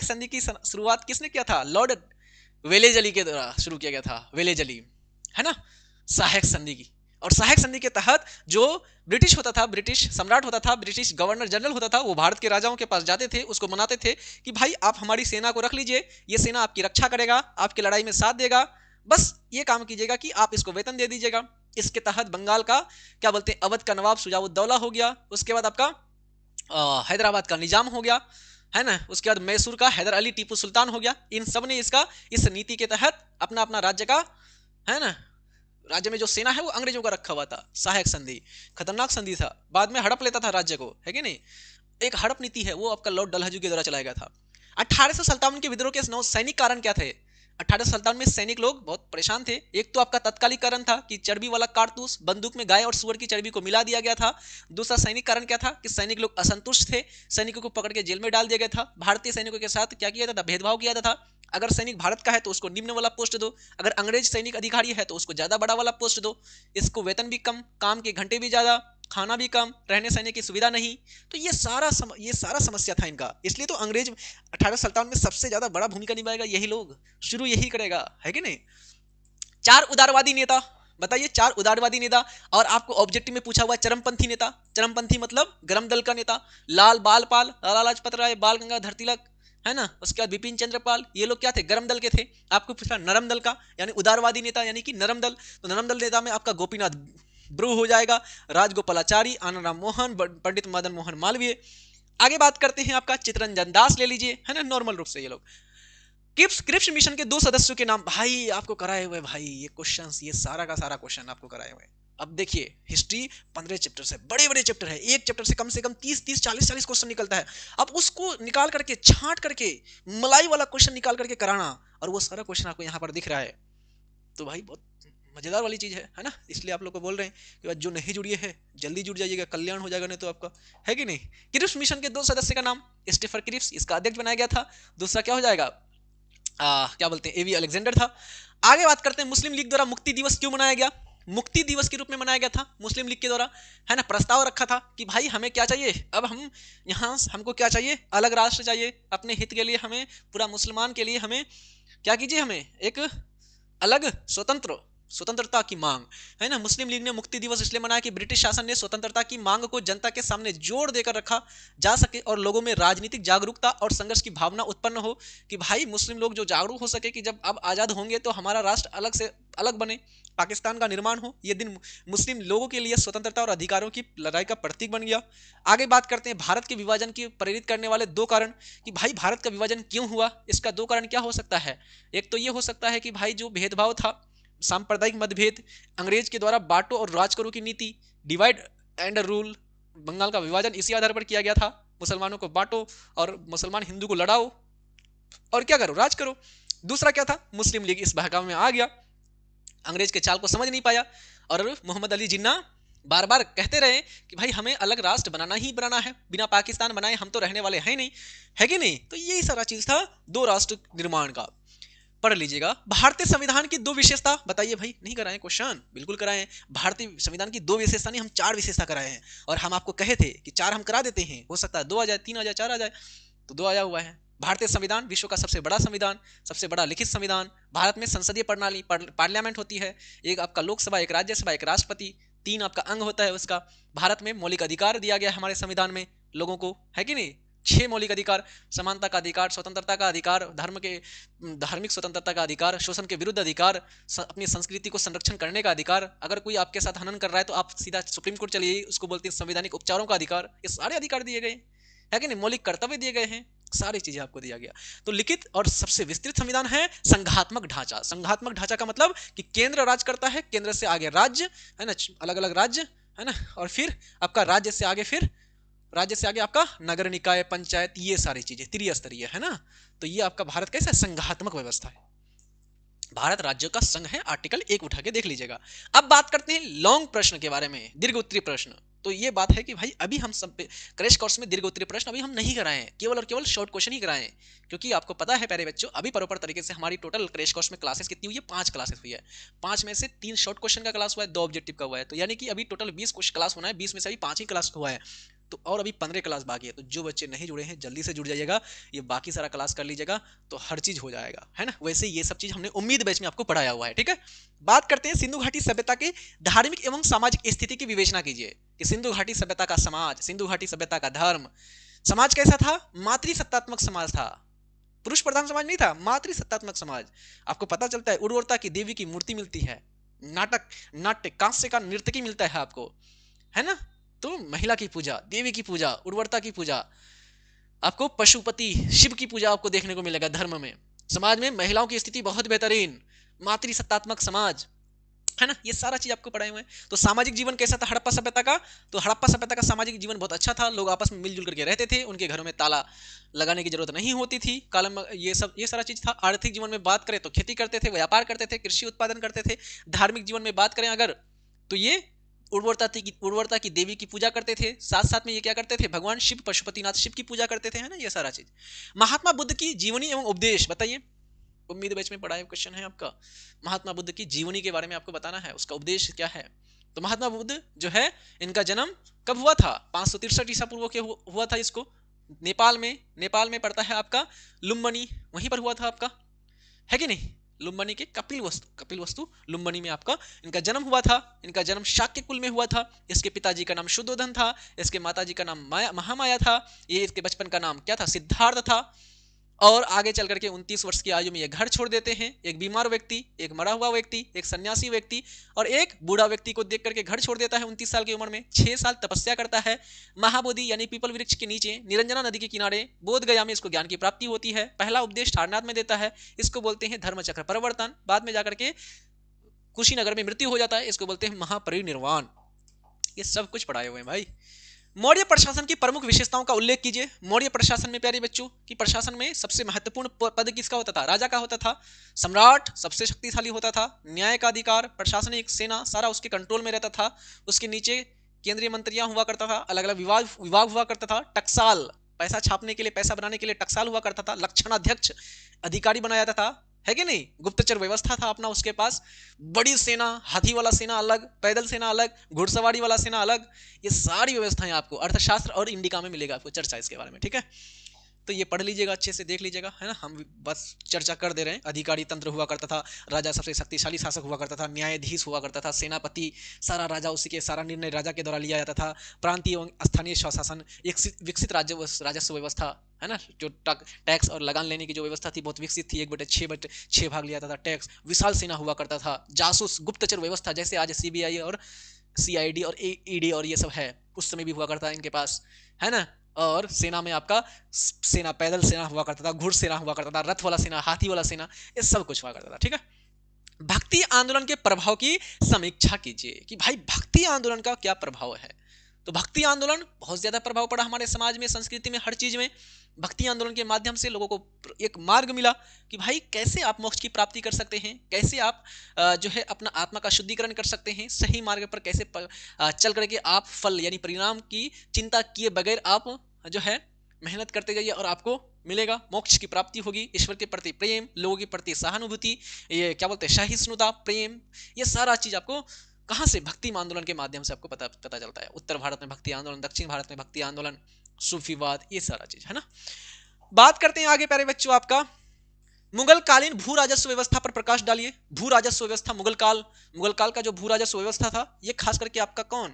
संधि की शुरुआत किसने किया था? लॉर्ड वेलेजली के द्वारा शुरू किया गया था, वेलेजली, है ना, सहायक संधि की। और सहायक संधि के तहत जो ब्रिटिश होता था, ब्रिटिश सम्राट होता था, ब्रिटिश गवर्नर जनरल होता था, वो भारत के राजाओं के पास जाते थे, उसको मनाते थे कि भाई आप हमारी सेना को रख लीजिए, ये सेना आपकी रक्षा करेगा, आपकी लड़ाई में साथ देगा, बस ये काम कीजिएगा कि आप इसको वेतन दे दीजिएगा। इसके तहत बंगाल का क्या बोलते हैं, अवध का नवाब सुजाउद्दौला हो गया। उसके बाद आपका हैदराबाद का निजाम हो गया, है ना। उसके बाद मैसूर का हैदर अली टीपू सुल्तान हो गया। इन सब ने इस नीति के तहत अपना अपना राज्य का, है ना, राज्य में जो सेना है वो अंग्रेजों का रखा हुआ था। सहायक संधि खतरनाक संधि था, बाद में हड़प लेता था राज्य को, है कि नहीं। एक हड़प नीति है, वो आपका लॉर्ड डलहौजी के द्वारा चलाया गया था। 1857 के विद्रोह के सैनिक कारण क्या थे? 1857 में सैनिक लोग बहुत परेशान थे। एक तो आपका तत्कालिक कारण था कि चर्बी वाला कारतूस बंदूक में गाय और सुअर की चर्बी को मिला दिया गया था। दूसरा सैनिक कारण क्या था कि सैनिक लोग असंतुष्ट थे, सैनिकों को पकड़ के जेल में डाल दिया गया था। भारतीय सैनिकों के साथ क्या किया जाता था? भेदभाव किया जाता था। अगर सैनिक भारत का है तो उसको निम्न वाला पोस्ट दो, अगर अंग्रेज सैनिक अधिकारी है तो उसको ज्यादा बड़ा वाला पोस्ट दो। इसको वेतन भी कम, काम के घंटे भी ज्यादा, खाना भी कम, रहने सहने की सुविधा नहीं। तो ये सारा समस्या था इनका। इसलिए तो अंग्रेज 1857 में सबसे ज्यादा बड़ा भूमिका निभाएगा यही लोग, शुरू यही करेगा, है कि नहीं। 4 उदारवादी नेता बताइए, 4 उदारवादी नेता। और आपको ऑब्जेक्टिव में पूछा हुआ चरमपंथी नेता। चरमपंथी मतलब गरम दल का नेता। लाल बालपाल, लाला लाजपत राय, बाल गंगाधर तिलक, है ना। उसके बाद बिपिन चंद्र पाल, ये लोग क्या थे? गरम दल के थे। आपको पूछा नरम दल का, यानी उदारवादी नेता यानी कि नरम दल। तो नरम दल नेता में आपका गोपीनाथ ब्रू हो जाएगा, राजगोपालाचारी, आनंदराम मोहन, पंडित मदन मोहन मालवीय। आगे बात करते हैं आपका चितरंजन दास ले लीजिए, है ना, नॉर्मल रूप से ये लोग। क्रिप्स मिशन के 2 सदस्यों के नाम भाई आपको कराए हुए, भाई ये क्वेश्चंस, ये सारा का सारा क्वेश्चन आपको कराए हुए। अब देखिए हिस्ट्री 15 चैप्टर है, बड़े बड़े चैप्टर है, एक चैप्टर से कम 30 40 क्वेश्चन निकलता है। अब उसको निकाल करके छांट करके मलाई वाला क्वेश्चन निकाल करके कराना, और वो सारा क्वेश्चन आपको यहाँ पर दिख रहा है, तो भाई बहुत मजेदार वाली चीज है ना। इसलिए आप लोग को बोल रहे हैं कि जो नहीं जुड़िए है जल्दी जुड़ जाइएगा, कल्याण हो जाएगा, नहीं तो आपका, है कि नहीं। क्रिप्स मिशन के 2 सदस्य का नाम स्टीफन क्रिप्स, इसका अध्यक्ष बनाया गया था। दूसरा क्या हो जाएगा, क्या बोलते हैं, एवी अलेक्जेंडर था। आगे बात करते हैं मुस्लिम लीग द्वारा मुक्ति दिवस क्यों मनाया गया। मुक्ति दिवस के रूप में मनाया गया था मुस्लिम लीग के द्वारा, है ना। प्रस्ताव रखा था कि भाई हमें क्या चाहिए, अब हम यहाँ हमको क्या चाहिए, अलग राष्ट्र चाहिए अपने हित के लिए, हमें पूरा मुसलमान के लिए हमें क्या कीजिए, हमें एक अलग स्वतंत्रता की मांग, है ना। मुस्लिम लीग ने मुक्ति दिवस इसलिए मनाया कि ब्रिटिश शासन ने स्वतंत्रता की मांग को जनता के सामने जोर देकर रखा जा सके और लोगों में राजनीतिक जागरूकता और संघर्ष की भावना उत्पन्न हो, कि भाई मुस्लिम लोग जो जागरूक हो सके कि जब अब आज़ाद होंगे तो हमारा राष्ट्र अलग से अलग बने, पाकिस्तान का निर्माण हो। यह दिन मुस्लिम लोगों के लिए स्वतंत्रता और अधिकारों की लड़ाई का प्रतीक बन गया। आगे बात करते हैं भारत के विभाजन की प्रेरित करने वाले 2 कारण, कि भाई भारत का विभाजन क्यों हुआ, इसका 2 कारण क्या हो सकता है। एक तो ये हो सकता है कि भाई जो भेदभाव था, सांप्रदायिक मतभेद, अंग्रेज के द्वारा बांटो और राज करो की नीति, डिवाइड एंड रूल, बंगाल का विभाजन इसी आधार पर किया गया था, मुसलमानों को बांटो और मुसलमान हिंदू को लड़ाओ और क्या करो, राज करो। दूसरा क्या था, मुस्लिम लीग इस बहकावे में आ गया, अंग्रेज के चाल को समझ नहीं पाया, और मोहम्मद अली जिन्ना बार बार कहते रहे कि भाई हमें अलग राष्ट्र बनाना ही बनाना है, बिना पाकिस्तान बनाए हम तो रहने वाले हैं नहीं, है कि नहीं। तो यही सारा चीज था 2 राष्ट्र निर्माण का। पढ़ लीजिएगा। भारतीय संविधान की 2 विशेषता बताइए भाई, नहीं कराए क्वेश्चन, बिल्कुल कराए। भारतीय संविधान की 2 विशेषता नहीं, हम 4 विशेषता कराए हैं, और हम आपको कहे थे कि 4 हम करा देते हैं, हो सकता है 2 आ जाए, 3 आ जाए, 4 आ जाए, तो 2 आया हुआ है। भारतीय संविधान विश्व का सबसे बड़ा संविधान, सबसे बड़ा लिखित संविधान। भारत में संसदीय प्रणाली, पार्लियामेंट होती है, एक आपका लोकसभा, एक राज्यसभा, एक राष्ट्रपति, 3 आपका अंग होता है उसका। भारत में मौलिक अधिकार दिया गया है हमारे संविधान में लोगों को, है कि नहीं। 6 मौलिक अधिकार, समानता का अधिकार, स्वतंत्रता का अधिकार, धार्मिक स्वतंत्रता का अधिकार, शोषण के विरुद्ध अधिकार, अपनी संस्कृति को संरक्षण करने का अधिकार, अगर कोई आपके साथ हनन कर रहा है तो आप सीधा सुप्रीम कोर्ट चलिए, उसको बोलते हैं संवैधानिक उपचारों का अधिकार। ये सारे अधिकार दिए गए, है कि नहीं। मौलिक कर्तव्य दिए गए हैं, सारी चीजें आपको दिया गया। तो लिखित और सबसे विस्तृत संविधान है संघात्मक ढांचा। संघात्मक ढांचा का मतलब कि केंद्र राज करता है, केंद्र से आगे राज्य, है ना, अलग अलग राज्य, है ना, और फिर आपका राज्य से आगे आपका नगर निकाय, पंचायत, ये सारी चीजें त्रिस्तरीय, है ना। तो ये आपका भारत कैसा संघात्मक व्यवस्था है, भारत राज्यों का संघ है। आर्टिकल 1 उठा के देख लीजिएगा। अब बात करते हैं लॉन्ग प्रश्न के बारे में, दीर्घ उत्तरीय प्रश्न। तो ये बात है कि भाई अभी हम सब क्रैश कोर्स में दीर्घ उत्तरीय प्रश्न अभी हम नहीं कराए हैं, केवल और केवल शॉर्ट क्वेश्चन ही कराए हैं, क्योंकि आपको पता है प्यारे बच्चों, अभी प्रॉपर तरीके से हमारी टोटल क्रैश कोर्स में क्लासेस कितनी हुई है, 5 क्लासेस हुई है। 5 में से 3 शॉर्ट क्वेश्चन का क्लास हुआ है, 2 ऑब्जेक्टिव का हुआ है, तो यानी कि अभी टोटल 20 क्लास होना है, 20 में से अभी 5 ही क्लास हुआ है, तो और अभी 15 क्लास बाकी है। तो जो बच्चे नहीं जुड़े हैं जल्दी से जुड़ जाइएगा, ये बाकी सारा क्लास कर लीजिएगा, तो हर चीज हो जाएगा, है ना। वैसे ये सब चीज हमने उम्मीद बैच में आपको पढ़ाया हुआ है, ठीक है। बात करते हैं सिंधु घाटी सभ्यता के धार्मिक एवं सामाजिक स्थिति की विवेचना कीजिए, कि सिंधु घाटी सभ्यता का समाज, सिंधु घाटी सभ्यता का धर्म, समाज कैसा था, मातृसत्तात्मक समाज था, पुरुष प्रधान समाज नहीं था, मातृसत्तात्मक समाज। आपको पता चलता है उर्वरता की देवी की मूर्ति मिलती है, नाट्य कांस्य का नर्तकी मिलता है आपको, है ना। तो महिला की पूजा, देवी की पूजा, उर्वरता की पूजा, आपको पशुपति शिव की पूजा आपको देखने को मिलेगा धर्म में। समाज में महिलाओं की स्थिति बहुत बेहतरीन, मातृसत्तात्मक समाज, है ना। ये सारा चीज आपको पढ़ाए हुए हैं। तो सामाजिक जीवन कैसा था हड़प्पा सभ्यता का, तो हड़प्पा सभ्यता का सामाजिक जीवन बहुत अच्छा था, लोग आपस में मिलजुल करके रहते थे, उनके घरों में ताला लगाने की जरूरत नहीं होती थी, कालम, ये सारा चीज था। आर्थिक जीवन में बात करें तो खेती करते थे, व्यापार करते थे, कृषि उत्पादन करते थे। धार्मिक जीवन में बात करें अगर, तो ये उर्वरता की देवी की पूजा करते थे, साथ साथ में ये क्या करते थे, भगवान शिव, पशुपतिनाथ शिव की पूजा करते थे, है ना, ये सारा चीज। महात्मा बुद्ध की जीवनी एवं उपदेश बताइए, उम्मीद बैच में पढ़ाया क्वेश्चन है आपका। महात्मा बुद्ध की जीवनी के बारे में आपको बताना है, उसका उपदेश क्या है। तो महात्मा बुद्ध जो है, इनका जन्म कब हुआ था, 563 ईसा पूर्व के हुआ था। इसको नेपाल में पड़ता है आपका लुम्बिनी, वहीं पर हुआ था आपका, है कि नहीं। लुम्बिनी के कपिल वस्तु लुम्बिनी में आपका इनका जन्म हुआ था। इनका जन्म शाक्य कुल में हुआ था। इसके पिताजी का नाम शुद्धोधन था, इसके माताजी का नाम महामाया था, ये इसके बचपन का नाम क्या था, सिद्धार्थ था। और आगे चल करके 29 वर्ष की आयु में ये घर छोड़ देते हैं। एक बीमार व्यक्ति, एक मरा हुआ व्यक्ति, एक सन्यासी व्यक्ति और एक बूढ़ा व्यक्ति को देख करके घर छोड़ देता है 29 साल की उम्र में। 6 साल तपस्या करता है महाबोधि यानी पीपल वृक्ष के नीचे निरंजना नदी के किनारे बोध गया में इसको ज्ञान की प्राप्ति होती है। पहला उपदेश सारनाथ में देता है, इसको बोलते हैं धर्मचक्र परिवर्तन। बाद में जाकर के कुशीनगर में मृत्यु हो जाता है, इसको बोलते हैं महापरिनिर्वाण। ये सब कुछ पढ़ाए हुए हैं भाई। मौर्य प्रशासन की प्रमुख विशेषताओं का उल्लेख कीजिए। मौर्य प्रशासन में प्यारे बच्चों की प्रशासन में सबसे महत्वपूर्ण पद किसका होता था? राजा का होता था। सम्राट सबसे शक्तिशाली होता था। न्याय का अधिकार, प्रशासनिक, सेना सारा उसके कंट्रोल में रहता था। उसके नीचे केंद्रीय मंत्रियां हुआ करता था, अलग अलग विभाग हुआ करता था। टकसाल पैसा छापने के लिए, पैसा बनाने के लिए टकसाल हुआ करता था। लक्षणाध्यक्ष अधिकारी बनाया जाता था, है कि नहीं? गुप्तचर व्यवस्था था अपना उसके पास। बड़ी सेना, हाथी वाला सेना अलग, पैदल सेना अलग, घुड़सवारी वाला सेना अलग। ये सारी व्यवस्थाएं आपको अर्थशास्त्र और इंडिका में मिलेगा आपको चर्चा इसके बारे में, ठीक है? तो ये पढ़ लीजिएगा, अच्छे से देख लीजिएगा, है ना? हम बस चर्चा कर दे रहे हैं। अधिकारी तंत्र हुआ करता था, राजा सबसे शक्तिशाली शासक हुआ करता था, न्यायाधीश हुआ करता था, सेनापति, सारा राजा उसी के, सारा निर्णय राजा के द्वारा लिया जाता था। प्रांतीय एवं स्थानीय स्वशासन, एक विकसित राजस्व व्यवस्था, है ना? जो टैक्स और लगान लेने की जो व्यवस्था थी बहुत विकसित थी। 1/6 भाग लिया जाता था टैक्स। विशाल सेना हुआ करता था। जासूस गुप्तचर व्यवस्था, जैसे आज सीबीआई और सीआईडी और ईडी और ये सब है, उस समय भी हुआ करता है इनके पास, है ना? और सेना में आपका सेना, पैदल सेना हुआ करता था, घुड़ सेना हुआ करता था, रथ वाला सेना, हाथी वाला सेना, ये सब कुछ हुआ करता था, ठीक है? भक्ति आंदोलन के प्रभाव की समीक्षा कीजिए कि भाई भक्ति आंदोलन का क्या प्रभाव है। तो भक्ति आंदोलन बहुत ज्यादा प्रभाव पड़ा हमारे समाज में, संस्कृति में, हर चीज में। भक्ति आंदोलन के माध्यम से लोगों को एक मार्ग मिला कि भाई कैसे आप मोक्ष की प्राप्ति कर सकते हैं, कैसे आप जो है अपना आत्मा का शुद्धिकरण कर सकते हैं, सही मार्ग पर कैसे चल करके आप फल यानी परिणाम की चिंता किए बगैर आप जो है मेहनत करते जाइए और आपको मिलेगा, मोक्ष की प्राप्ति होगी। ईश्वर के प्रति प्रेम, लोगों के प्रति सहानुभूति, ये क्या बोलते हैं, सहिष्णुता, प्रेम, ये सारा चीज आपको कहाँ से? भक्ति आंदोलन के माध्यम से आपको पता चलता है। उत्तर भारत में भक्ति आंदोलन, दक्षिण भारत में भक्ति आंदोलन, सूफीवाद, ये सारा चीज, है ना? बात करते हैं आगे प्यारे बच्चों आपका मुगल कालीन भू राजस्व व्यवस्था पर प्रकाश डालिए। भू राजस्व व्यवस्था, मुगल काल का जो भू राजस्व व्यवस्था था, ये खास करके आपका कौन,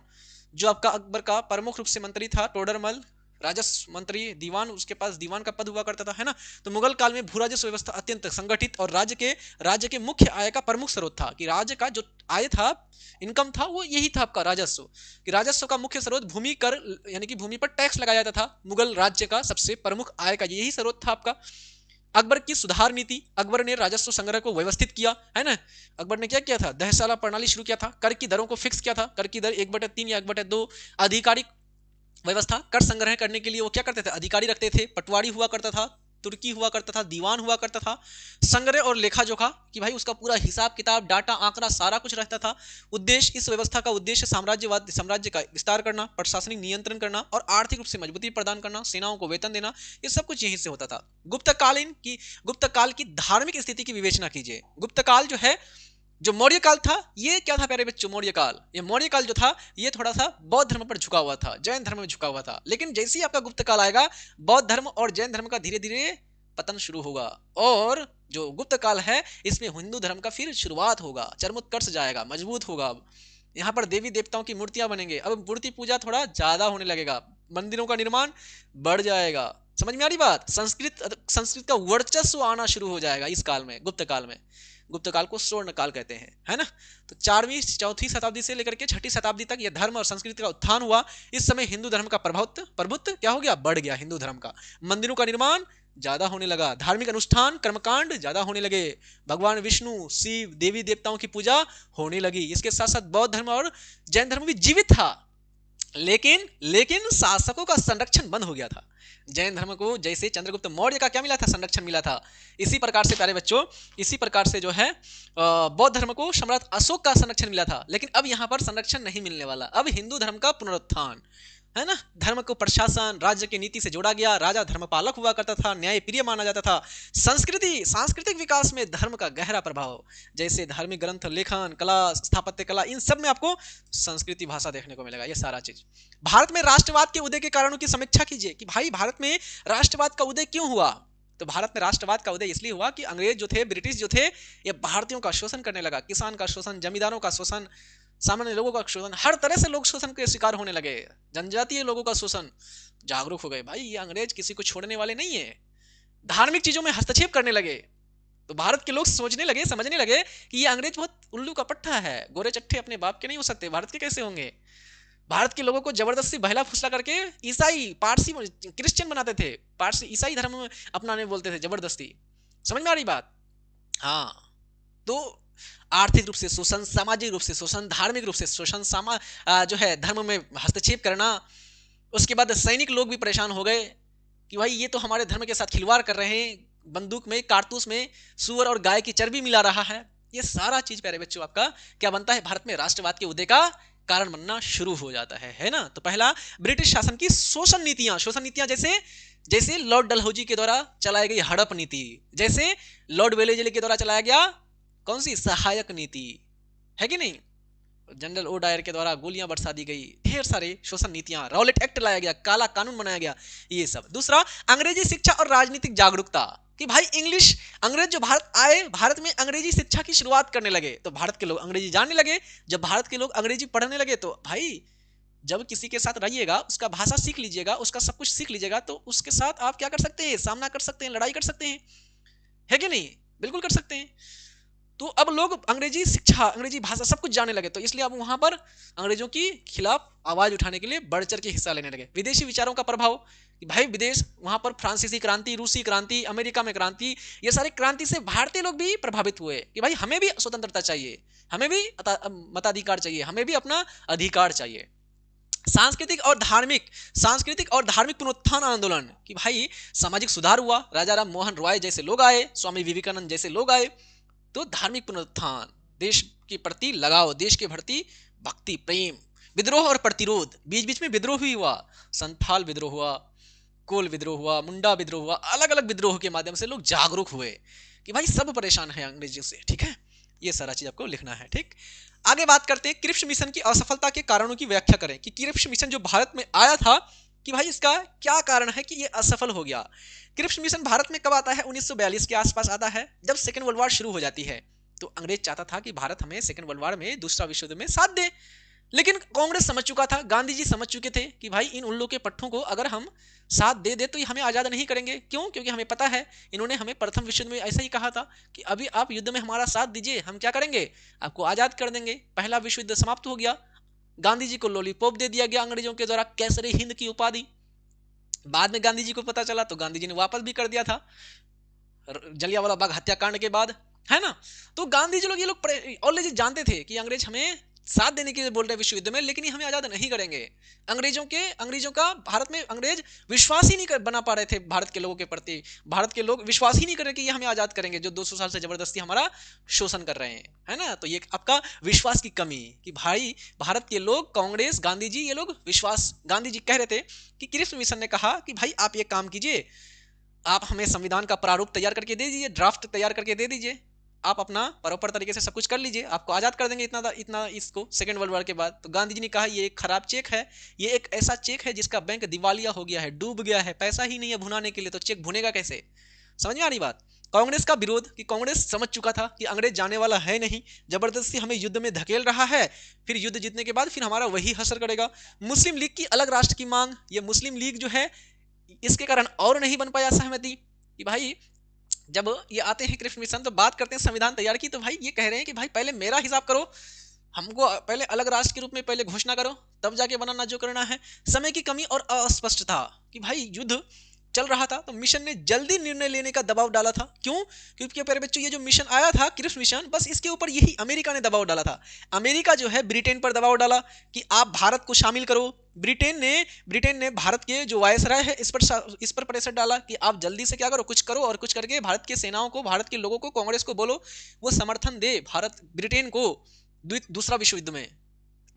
जो आपका अकबर का प्रमुख रूप से मंत्री था, टोडरमल, राजस्व मंत्री, दीवान, उसके पास दीवान का पद हुआ करता था, है ना? तो मुगल काल में भू राजस्व व्यवस्था अत्यंत संगठित और राज्य के मुख्य आय का प्रमुख स्रोत था। कि राज्य का जो आय था, इनकम था, वो यही था आपका राजस्व। कि राजस्व का मुख्य स्रोत भूमि कर यानी कि भूमि पर टैक्स लगाया जाता था। मुगल राज्य का सबसे प्रमुख आय का यही स्रोत था आपका। अकबर की सुधार नीति, अकबर ने राजस्व संग्रह को व्यवस्थित किया, है ना? अकबर ने क्या किया था? दहशाला प्रणाली शुरू किया था। कर की दरों को फिक्स किया था। कर की दर 1/3 या 1/2। आधिकारिक व्यवस्था, कर संग्रह करने के लिए वो क्या करते थे? अधिकारी रखते थे। पटवारी हुआ करता था, तुर्की हुआ करता था, दीवान हुआ करता था। संग्रह और लेखा जोखा कि भाई उसका पूरा हिसाब किताब, डाटा, आंकड़ा सारा कुछ रहता था। उद्देश्य, इस व्यवस्था का उद्देश्य साम्राज्य का विस्तार करना, प्रशासनिक नियंत्रण करना और आर्थिक रूप से मजबूती प्रदान करना, सेनाओं को वेतन देना, ये सब कुछ यहीं से होता था। गुप्त काल की धार्मिक स्थिति की विवेचना कीजिए। गुप्त काल जो है, जो मौर्य काल था, ये क्या था प्यारे बच्चों? मौर्य काल जो था, ये थोड़ा सा बौद्ध धर्म पर झुका हुआ था, जैन धर्म में झुका हुआ था। लेकिन जैसे ही आपका गुप्त काल आएगा, बौद्ध धर्म और जैन धर्म का धीरे धीरे पतन शुरू होगा और जो गुप्त काल है, इसमें हिंदू धर्म का फिर शुरुआत होगा, चरमोत्कर्ष जाएगा, मजबूत होगा। अब यहाँ पर देवी देवताओं की मूर्तियां बनेंगे। अब मूर्ति पूजा थोड़ा ज्यादा होने लगेगा, मंदिरों का निर्माण बढ़ जाएगा। समझ में आ रही बात? संस्कृत का वर्चस्व आना शुरू हो जाएगा इस काल में, गुप्त काल में। गुप्त काल को स्वर्ण काल कहते हैं, है ना? तो 4वीं-4वीं शताब्दी से लेकर के 6ठी शताब्दी तक यह धर्म और संस्कृति का उत्थान हुआ। इस समय हिंदू धर्म का प्रभुत्व क्या हो गया? बढ़ गया हिंदू धर्म का। मंदिरों का निर्माण ज्यादा होने लगा, धार्मिक अनुष्ठान, कर्मकांड ज्यादा होने लगे, भगवान विष्णु, शिव, देवी देवताओं की पूजा होने लगी। इसके साथ साथ बौद्ध धर्म और जैन धर्म भी जीवित था, लेकिन शासकों का संरक्षण बंद हो गया था। जैन धर्म को जैसे चंद्रगुप्त मौर्य का क्या मिला था? संरक्षण मिला था। इसी प्रकार से प्यारे बच्चों, इसी प्रकार से जो है बौद्ध धर्म को सम्राट अशोक का संरक्षण मिला था। लेकिन अब यहाँ पर संरक्षण नहीं मिलने वाला। अब हिंदू धर्म का पुनरुत्थान, है ना? धर्म को प्रशासन, राज्य की नीति से जोड़ा गया। राजा धर्मपालक हुआ करता था, न्याय प्रिय माना जाता था। सांस्कृतिक विकास में धर्म का गहरा प्रभाव, जैसे धार्मिक ग्रंथ, लेखन कला, स्थापत्य कला, इन सब में आपको संस्कृति भाषा देखने को मिलेगा। ये सारा चीज। भारत में राष्ट्रवाद के उदय के कारणों की समीक्षा कीजिए कि भाई भारत में राष्ट्रवाद का उदय क्यों हुआ? तो भारत में राष्ट्रवाद का उदय इसलिए हुआ कि अंग्रेज जो थे, ब्रिटिश जो थे, ये भारतीयों का शोषण करने लगा। किसान का शोषण, जमींदारों का शोषण, सामान्य लोगों का शोषण, हर तरह से लोग शोषण के शिकार होने लगे। जनजातीय लोगों का शोषण, जागरूक हो गए भाई ये अंग्रेज किसी को छोड़ने वाले नहीं है। धार्मिक चीजों में हस्तक्षेप करने लगे। तो भारत के लोग सोचने लगे, समझने लगे कि ये अंग्रेज बहुत उल्लू का पट्टा है, गोरे चट्टे अपने बाप के नहीं हो सकते, भारत के कैसे होंगे। भारत के लोगों को जबरदस्ती बहला फुसला करके ईसाई पारसी क्रिश्चियन बनाते थे, पारसी ईसाई धर्म अपनाने बोलते थे जबरदस्ती। समझ में आ रही बात? हाँ। तो आर्थिक रूप से शोषण, सामाजिक रूप से शोषण, धार्मिक रूप से शोषण, जो है धर्म में हस्तक्षेप करना। उसके बाद सैनिक लोग भी परेशान हो गए कि भाई ये तो हमारे धर्म के साथ खिलवाड़ कर रहे हैं, बंदूक में कारतूस में सुअर और गाय की चर्बी मिला रहा है। ये सारा चीज प्यारे बच्चों आपका क्या बनता है, भारत में राष्ट्रवाद के उदय का कारण बनना शुरू हो जाता है ना। तो पहला ब्रिटिश शासन की शोषण नीतियां जैसे जैसे लॉर्ड डलहौजी के द्वारा चलाई गई हड़प नीति, जैसे लॉर्ड वेलेजली के द्वारा चलाया गया कौन सी सहायक नीति, है कि नहीं, जनरल ओ डायर के द्वारा गोलियां बरसा दी गई, ढेर सारे शोषण नीतियां, रॉलेट एक्ट लाया गया, काला कानून बनाया गया, ये सब। दूसरा अंग्रेजी शिक्षा और राजनीतिक जागरूकता कि भाई इंग्लिश, अंग्रेज जो भारत आए, भारत में अंग्रेजी शिक्षा की शुरुआत करने लगे, तो भारत के लोग अंग्रेजी जानने लगे। जब भारत के लोग अंग्रेजी पढ़ने लगे तो भाई जब किसी के साथ रहिएगा, उसका भाषा सीख लीजिएगा, उसका सब कुछ सीख लीजिएगा, तो उसके साथ आप क्या कर सकते हैं, सामना कर सकते हैं, लड़ाई कर सकते हैं, है कि नहीं, बिल्कुल कर सकते हैं। तो अब लोग अंग्रेजी शिक्षा, अंग्रेजी भाषा सब कुछ जानने लगे, तो इसलिए अब वहां पर अंग्रेजों की खिलाफ आवाज उठाने के लिए बढ़ चढ़ के हिस्सा लेने लगे। विदेशी विचारों का प्रभाव कि भाई विदेश, वहां पर फ्रांसीसी क्रांति, रूसी क्रांति, अमेरिका में क्रांति, ये सारे क्रांति से भारतीय लोग भी प्रभावित हुए कि भाई हमें भी स्वतंत्रता चाहिए, हमें भी मताधिकार चाहिए, हमें भी अपना अधिकार चाहिए। सांस्कृतिक और धार्मिक पुनरुत्थान आंदोलन कि भाई सामाजिक सुधार हुआ, राजा राम मोहन रॉय जैसे लोग आए, स्वामी विवेकानंद जैसे लोग आए, तो धार्मिक पुनरुत्थान, देश के प्रति लगाव, देश के प्रति भक्ति प्रेम, विद्रोह और प्रतिरोध, बीच बीच में विद्रोह भी हुआ, संथाल विद्रोह हुआ, कोल विद्रोह हुआ, मुंडा विद्रोह हुआ, अलग अलग विद्रोह के माध्यम से लोग जागरूक हुए कि भाई सब परेशान है अंग्रेजों से। ठीक है, ये सारा चीज आपको लिखना है। ठीक, आगे बात करते हैं क्रिप्स मिशन की असफलता के कारणों की व्याख्या करें कि क्रिप्स मिशन जो भारत में आया था कि भाई इसका क्या कारण है कि ये असफल हो गया। क्रिप्स मिशन भारत में कब आता है, 1942 के आसपास आता है, जब सेकेंड वर्ल्ड वॉर शुरू हो जाती है। तो अंग्रेज चाहता था कि भारत हमें सेकेंड वर्ल्ड वॉर में, दूसरा विश्व युद्ध में साथ दे, लेकिन कांग्रेस समझ चुका था, गांधी जी समझ चुके थे कि भाई इन उल्लू के पट्टों को अगर हम साथ दे दे तो ये हमें आज़ाद नहीं करेंगे। क्यों? क्योंकि हमें पता है इन्होंने हमें प्रथम विश्व युद्ध में ऐसा ही कहा था कि अभी आप युद्ध में हमारा साथ दीजिए, हम क्या करेंगे, आपको आज़ाद कर देंगे। पहला विश्व युद्ध समाप्त हो गया, गांधी जी को लॉलीपॉप दे दिया गया अंग्रेजों के द्वारा, कैसरे हिंद की उपाधि। बाद में गांधी जी को पता चला तो गांधी जी ने वापस भी कर दिया था जलियांवाला बाग हत्याकांड के बाद, है ना। तो गांधी जी लोग, ये लोग ऑलरेडी जानते थे कि अंग्रेज हमें साथ देने के लिए बोल रहे विश्व युद्ध में, लेकिन ये हमें आजाद नहीं करेंगे। अंग्रेजों का भारत में अंग्रेज विश्वास ही नहीं बना पा रहे थे भारत के लोगों के प्रति, भारत के लोग विश्वास ही नहीं कर रहे कि ये हमें आजाद करेंगे, जो 200 साल से जबरदस्ती हमारा शोषण कर रहे हैं, है ना। तो ये आपका विश्वास की कमी कि भाई भारत के लोग, कांग्रेस, गांधी जी, ये लोग विश्वास, गांधी जी कह रहे थे कि क्रिप्स मिशन ने कहा कि भाई आप ये काम कीजिए, आप हमें संविधान का प्रारूप तैयार करके दे दीजिए, ड्राफ्ट तैयार करके दे दीजिए, आप अपना प्रॉपर तरीके से सब कुछ कर लीजिए, आपको आज़ाद कर देंगे इतना इतना इसको सेकेंड वर्ल्ड वॉर के बाद। तो गांधी जी ने कहा ये एक खराब चेक है, ये एक ऐसा चेक है जिसका बैंक दिवालिया हो गया है, डूब गया है, पैसा ही नहीं है भुनाने के लिए, तो चेक भुनेगा कैसे। समझ में आ रही बात। कांग्रेस का विरोध कि कांग्रेस समझ चुका था कि अंग्रेज जाने वाला है नहीं, जबरदस्ती हमें युद्ध में धकेल रहा है, फिर युद्ध जीतने के बाद फिर हमारा वही असर करेगा। मुस्लिम लीग की अलग राष्ट्र की मांग, ये मुस्लिम लीग जो है इसके कारण और नहीं बन पाया सहमति कि भाई जब ये आते हैं क्रिप्स मिशन तो बात करते हैं संविधान तैयार की, तो भाई ये कह रहे हैं कि भाई पहले मेरा हिसाब करो, हमको पहले अलग राष्ट्र के रूप में पहले घोषणा करो, तब जाके बनाना जो करना है। समय की कमी और अस्पष्टता कि भाई युद्ध चल रहा था, तो मिशन ने जल्दी निर्णय लेने का दबाव डाला था। क्यों? क्योंकि प्यारे बच्चों ये जो मिशन आया था क्रिप्स मिशन, बस इसके ऊपर यही अमेरिका ने दबाव डाला था। अमेरिका जो है ब्रिटेन पर दबाव डाला कि आप भारत को शामिल करो। ब्रिटेन ने भारत के जो वायसराय है इस पर प्रेशर डाला कि आप जल्दी से क्या करो, कुछ करो, और कुछ करके भारत के सेनाओं को, भारत के लोगों को, कांग्रेस को बोलो वो समर्थन दे भारत ब्रिटेन को दूसरा विश्व युद्ध में।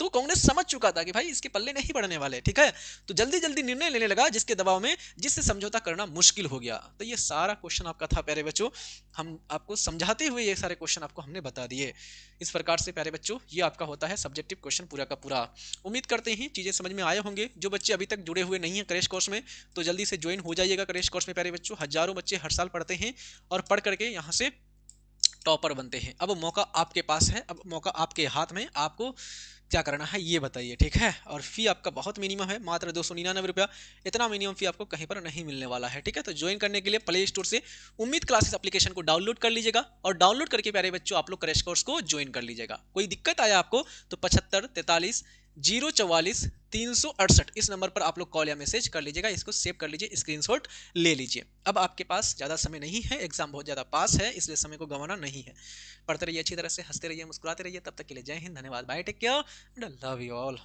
तो कांग्रेस समझ चुका था कि भाई इसके पल्ले नहीं पड़ने वाले, ठीक है, तो जल्दी जल्दी निर्णय लेने लगा जिसके दबाव में, जिससे समझौता करना मुश्किल हो गया। तो ये सारा क्वेश्चन आपका था प्यारे बच्चों, हम आपको समझाते हुए ये सारे क्वेश्चन आपको हमने बता दिए। इस प्रकार से प्यारे बच्चों ये आपका होता है सब्जेक्टिव क्वेश्चन पूरा का पूरा। उम्मीद करते हैं चीज़ें समझ में आए होंगे। जो बच्चे अभी तक जुड़े हुए नहीं हैं क्रैश कोर्स में, तो जल्दी से ज्वाइन हो जाइएगा क्रैश कोर्स में प्यारे बच्चों। हजारों बच्चे हर साल पढ़ते हैं और पढ़ करके यहाँ से टॉपर बनते हैं। अब मौका आपके पास है, अब मौका आपके हाथ में, आपको क्या करना है ये बताइए, ठीक है। और फी आपका बहुत मिनिमम है, मात्र 299 रुपया। इतना मिनिमम फी आपको कहीं पर नहीं मिलने वाला है, ठीक है। तो ज्वाइन करने के लिए प्ले स्टोर से उम्मीद क्लासेस एप्लीकेशन को डाउनलोड कर लीजिएगा और डाउनलोड करके प्यारे बच्चों आप लोग क्रैश कोर्स को ज्वाइन कर लीजिएगा। कोई दिक्कत आया आपको तो 75 43 044 368 इस नंबर पर आप लोग कॉल या मैसेज कर लीजिएगा। इसको सेव कर लीजिए, स्क्रीनशॉट ले लीजिए। अब आपके पास ज़्यादा समय नहीं है, एग्जाम बहुत ज़्यादा पास है, इसलिए समय को गंवाना नहीं है। पढ़ते रहिए अच्छी तरह से, हंसते रहिए, मुस्कुराते रहिए। तब तक के लिए जय हिंद, धन्यवाद, bye, take care and I love you all.